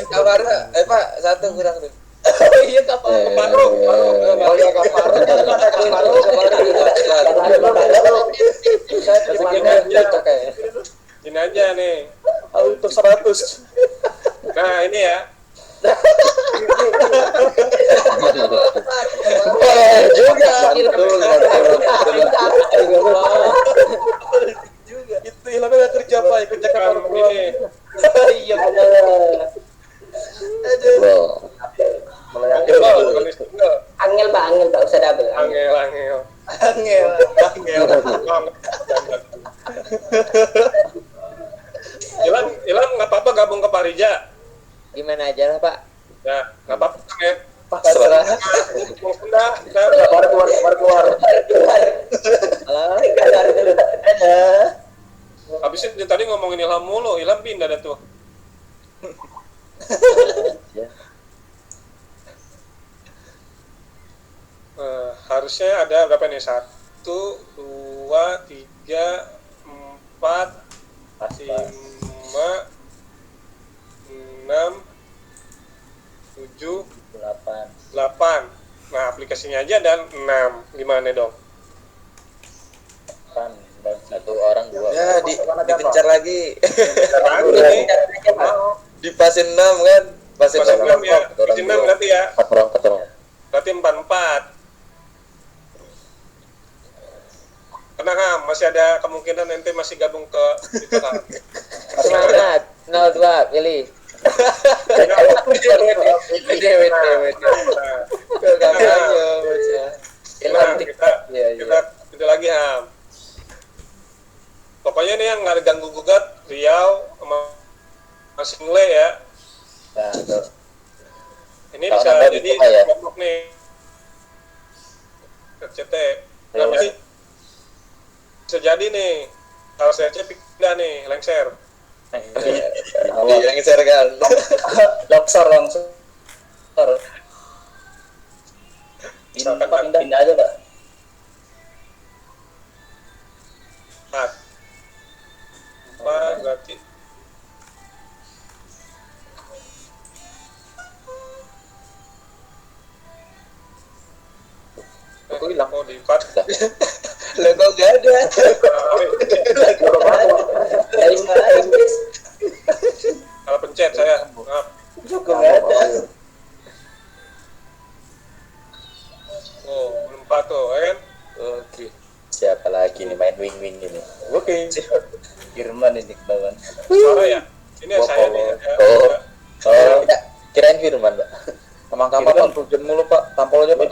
Kabarnya Pak, satu kurang tuh. Oh iya kapal. Baru. Oh iya kapal. Saya terima Ini aja nih. untuk 100. Nah ini ya. Juga. Itu ilhamnya gak kerja Pak, kerja kapal Kan doang. ini. Iya. Wow. Mulai yang Angel Pak, usah double. Angel. Ilham nggak apa-apa gabung ke Parija. Gimana aja lah Pak. Ya nggak apa-apa kan ya. Pasrah. Mau pindah, kita keluar. habisnya dari tadi ngomongin Ilham mulu. Ilham pindah dah tuh. Harusnya ada berapa nih? 1, 2, 3, 4, 5, 6, 7, 8. Nah, aplikasinya aja dan 6. Gimana dong? Satu orang dua. Ya, dipencar lagi. Sekarang ini Dipasin 6 kan? Pasin pas 6 ya. orang Pas 6 dua. berarti ya. 4 orang. Berarti 4-4. Tenang Ham, masih ada kemungkinan nanti masih gabung ke itu kan. Semangat. 02 pilih. Nah, kita lagi Ham. Pokoknya nih yang nggak ganggu gugat Riau sama Single ya. Nah, tuh. Ini Kalau bisa nambah jadi dibuka ya? kelompok nih. RCT. Nah, Iya. jadi bisa jadi nih kalau saya pindah nih lengser. Yang share kan. Longsor. Misalkan Pindah aja Pak. Nah, apa berarti Kok hilang? mau dikat Lah kok enggak ada. kalau pencet saya maaf. Cukup ada. Oh belum 4 tuh ya kan. Oke. Siapa lagi nih main wing-wing ini? Oke. Firman ini ketahuan. Suara ya ini ya saya nih ya. Oh. Oh, kirain Firman, Pak. Emang kamar Pak, hujan mulu Pak. Tampol aja Pak.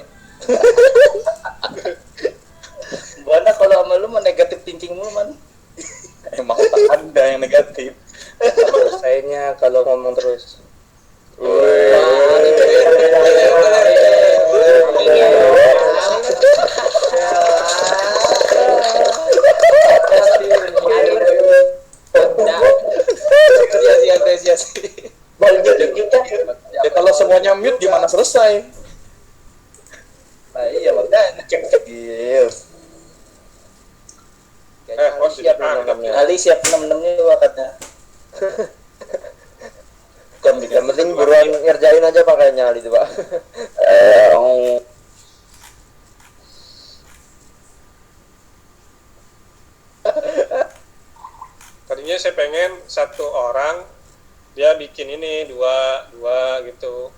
Mana kalau sama lu mah negatif thinking mulu man. Emang otak Anda yang negatif. Sayangnya kalau ngomong terus. Apresiasi. Ya kalau semuanya mute gimana selesai? Nah iya makanya Iya. Bos siap ini Ali siap 6-6-nya dua katanya. Yang penting buruan ngerjain aja pakainya Ali itu, Pak. tadinya saya pengen satu orang dia bikin ini dua gitu.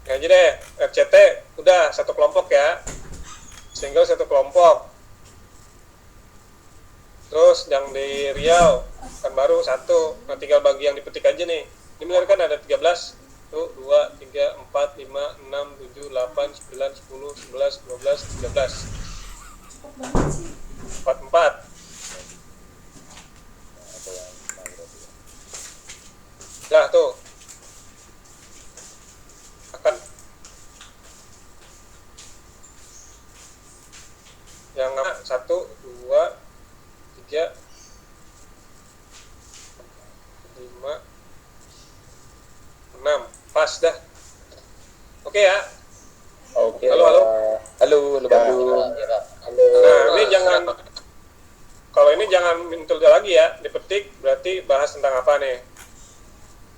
Aja deh, RCT udah satu kelompok ya, single satu kelompok. Terus yang di Riau kan baru satu, nah tinggal bagi yang dipetik aja nih. Ini benar kan ada 13, tuh 2, 3, 4, 5, 6, 7, 8, 9, 10, 11, 12, 13. 4. Nah tuh akan yang 1, 2, 3, 5, 6 pas dah. Oke ya. Oke. Halo. Halo, Bandung. Nah ini jangan, kalau ini jangan mintul lagi ya, dipetik berarti bahas tentang apa nih.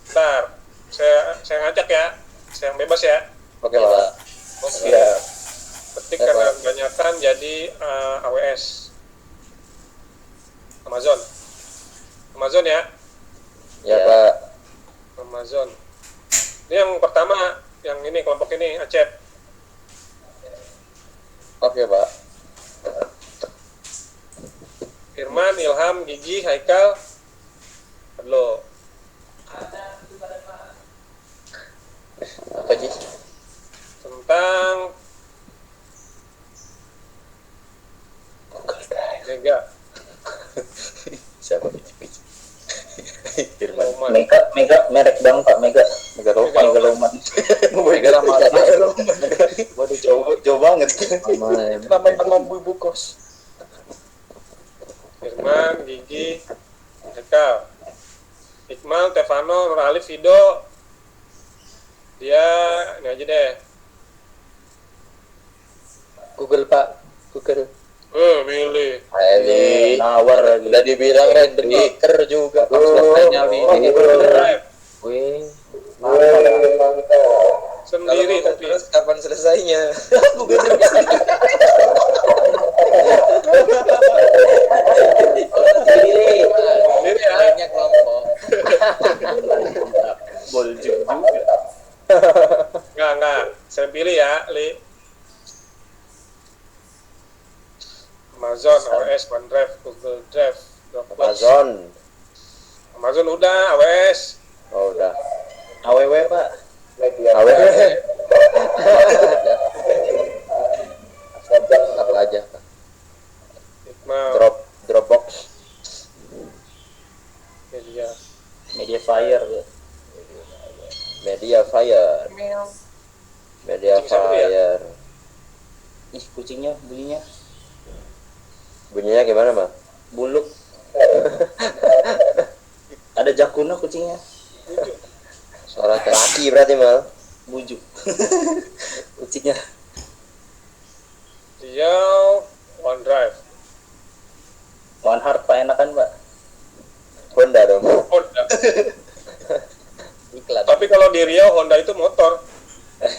Bentar, saya ngajak ya, saya yang bebas ya. Oke Pak. Oke. Ya. Ketik karena kebanyakan jadi AWS. Amazon. Amazon ya. Ya Pak. Amazon. Ini yang pertama, yang ini kelompok ini Acep. Oke Pak. Firman, Ilham, Gigi, Haikal, Fadlo. Apa sih? Tentang Mega. Siapa? Firman. Roman. Mega merek dong Pak Mega. Mega Roman. Mega Roman. Mega Ramadan. Waduh, jauh banget. Nama ibu kos. Firman, Gigi, Haikal, Iqmal, Tevano, Nur Alif, Fido. Dia ini aja deh. Google Pak, Google. Milih. Eli. Nawar lagi. Udah dibilang random maker juga. Drive. Wih, Sendiri Kalau tapi. terus kapan selesainya? Pilih. Sendiri ya. Banyak kelompok. Boljuk juga. Enggak. Saya pilih ya, Li. Amazon, AWS, OneDrive, Google Drive, Dropbox. Amazon. Udah, AWS. Oh udah. AWW Pak. AW. Apa aja? Iqmal, Dropbox. Media. Media Fire. Media Fire. Media Kucing siapa ya? Fire. Ih kucingnya bunyinya Bunyinya gimana Mas? buluk. Ada jakuna kucingnya. Suara kaki berarti Mal. Bujuk. Kucingnya. Dia OneDrive. One Heart Pak enakan Pak. Honda dong. Honda. Iklan. Tapi kalau di Riau Honda itu motor.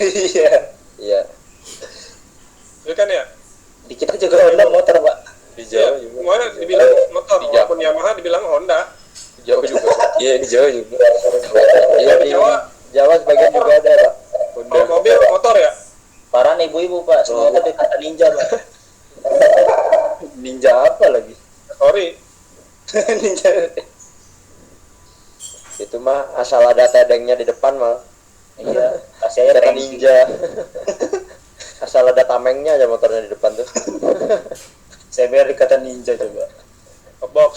Iya. Iya. Itu kan ya? Di kita juga Honda motor Pak. Di Iya, Jawa juga. semuanya dibilang motor. Di Jawa. Walaupun Yamaha dibilang Honda. Di Jawa juga. Iya, di Jawa juga. Iya Di di Jawa, Jawa sebagian juga ada Pak. kalau mobil motor ya? Parah nih ibu-ibu Pak. Semua tapi kata ninja Pak. Ninja apa lagi? Sorry. Ninja. Itu mah asal ada tedengnya di depan Mal. Iya. Kasih aja Kata tank. ninja. Asal ada tamengnya aja motornya di depan tuh. Saya biar dikata ninja coba. Box.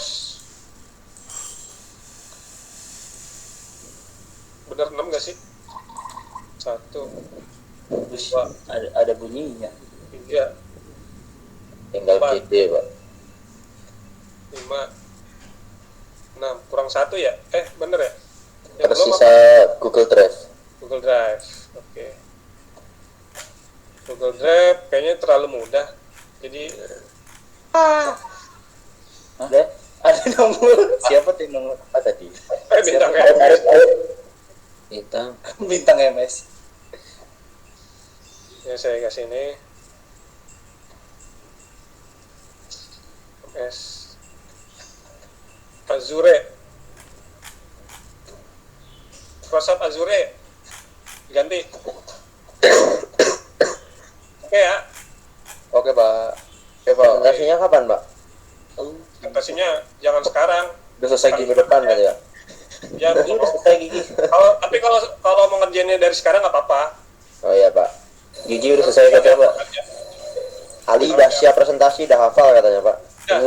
Bener 6 gak sih? 1, Terus Pak. ada bunyinya. 3, Tinggal Empat. gede Pak. 5, 6. Kurang 1 ya? Bener ya? Yang belum Tersisa apa? Google Drive. Google Drive. Oke. Google Drive kayaknya terlalu mudah. Jadi Ada nomor. Siapa tuh nomor? Apa tadi? bintang Siapa? MS. bintang. Bintang MS. Ya saya kasih ini. MS Azure. Microsoft Azure. Ganti. Oke ya. Oke Pak. Presentasinya kapan Pak? Presentasinya jangan sekarang. Udah selesai minggu depan kan ya? Ya, Ini udah selesai Gigi. tapi kalau mau ngerjainnya dari sekarang nggak apa-apa. Oh iya Pak. Gigi udah selesai katanya Pak. Ali udah siap presentasi, udah hafal katanya Pak. Ya,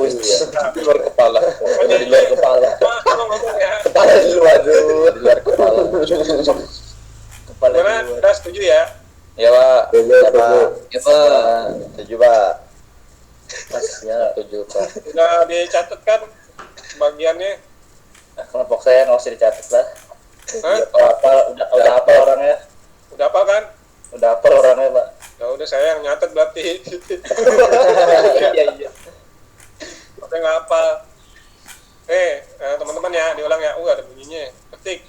Di luar kepala. Udah di luar kepala. Kalau ngomong ya. Kepala di luar, aduh, di luar kepala. Kepala Gimana? dua. Udah setuju ya? Ya, Pak. Ya Pak. Ya Pak. Setuju Pak. Pas ya. Setuju Pak. Udah dicatat kan bagiannya? Nah, kelompok saya nggak usah dicatat lah. Hah? Udah apa orangnya? Udah apa kan? Udah apa orangnya Pak? Ya udah saya yang nyatet berarti. Iya. Saya nggak apa. Teman-teman ya, diulang ya. Ada bunyinya. Ketik.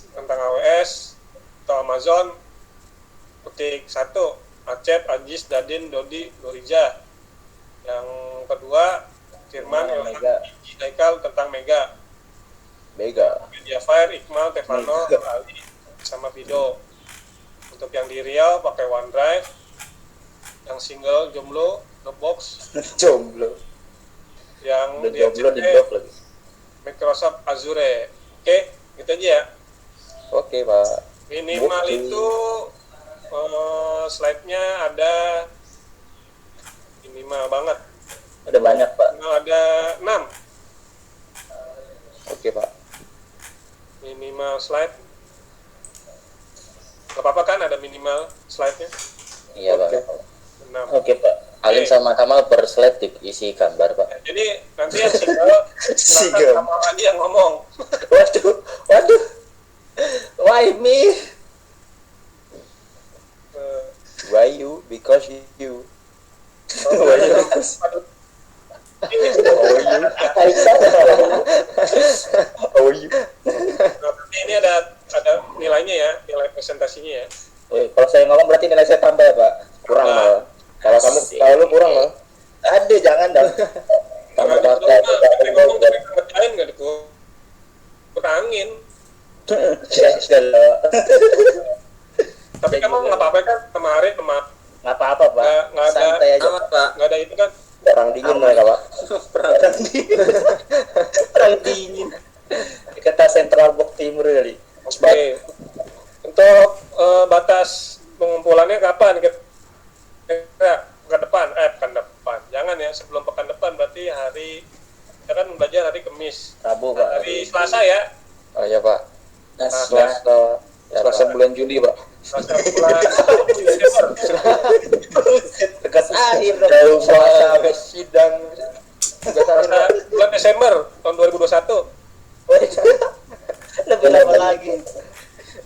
tentang AWS atau Amazon, ketik 1 Acep, Ajis, Dadin, Dodi, Dorija. Yang kedua Firman, Ilham, Haikal tentang Mega. Mediafire, Iqmal, Tevano, Ali, sama Vido. Untuk yang di Riau pakai OneDrive. Yang single Jomblo, Dropbox. Jomblo. Yang Udah di jomblo di NCT, blok lagi. Microsoft Azure. Oke, gitu aja ya. Oke, Pak. Minimal Oke. itu slide-nya ada minimal banget. Ada banyak, Pak. Minimal ada 6 Oke, Pak. minimal slide. Gak apa-apa kan ada minimal slide-nya? Iya, Pak. 6. Oke, Pak. Alim sama Kamal per slide diisi gambar, Pak. Jadi nanti yang single Single. silakan Kamal aja yang ngomong. Waduh. Why me? Eh, Why you? Because you. Oh, you. nah, nanti ini ada nilainya ya, nilai presentasinya ya. Kalau saya ngomong berarti nilai saya tambah ya, Pak. Kurang, Nah. Mal. Kalau lu kurang, Mal. Ada, jangan dong. Tambah Jangan data. kita ngomong tapi ngerjain nggak dikurangin. Sudah. Tapi kamu nggak apa-apa kan kemarin Nggak apa-apa, Pak. nggak ada Santai aja. Amat, Pak. nggak ada itu kan. Perang dingin, mereka, Pak. Perang dingin. Kata Central Block Timur kali. Oke. Untuk batas pengumpulannya kapan? Pekan depan, pekan depan. Jangan ya, sebelum pekan depan berarti hari kita kan belajar hari Kamis. Rabu, Nah, Pak. hari Selasa ya. Oh iya, Pak. Selasa bulan Juli, Pak. Selasa bulan Desember. Dekat akhir dong. Jauh sampai sidang. Selasa bulan Desember tahun 2021. Lebih lama lagi.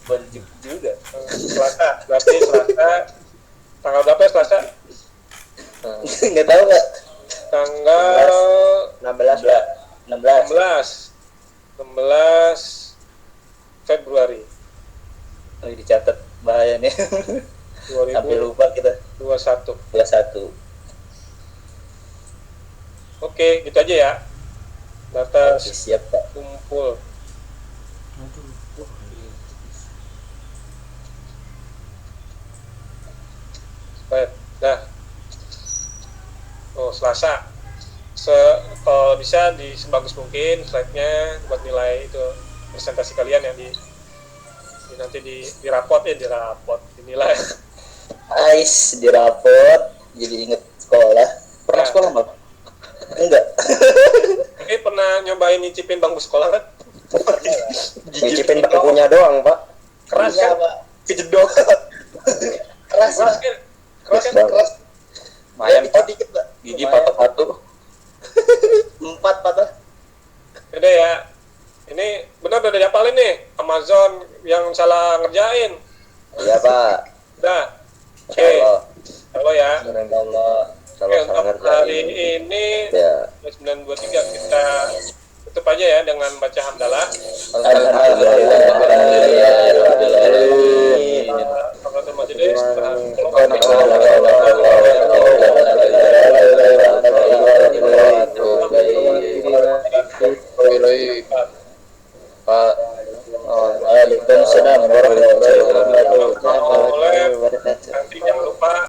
Bonjuk juga. Selasa, berarti Selasa tanggal berapa ya Selasa? Nggak tahu nggak? Tanggal 16, Pak. 16. 16 Februari Oh, dicatat bahaya nih. Sampai lupa kita. 2021. 21. Oke, gitu aja ya. Data Siap, Pak. kumpul. Baik, dah. Oh, Selasa. Kalau bisa sebagus mungkin slide-nya buat nilai itu presentasi kalian yang nanti di raport dinilai. Ais di rapot, jadi inget sekolah. Pernah sekolah, Bang? Enggak. Oke, pernah nyobain nyicipin bangku sekolah kan? Nyicipin bangkunya doang, Pak. Keras Iya, kan? Pak. Kejedok. Keras, Keras kan? Keras kan? keras. Lumayan, Pak. Dikit, Pak. Gigi patah-patah. 4 patah. Udah ya. Ini benar udah dihafalin nih. Amazon yang salah ngerjain. Iya, Pak. Udah. Oke. Insyaallah. Halo ya. Insyaallah. Oke, untuk hari ini Ya. 923 kita tutup aja ya dengan baca hamdalah. Alhamdulillah. Majelis. Pak. Waalaikumsalam warahmatullahi wabarakatuh. Nanti jangan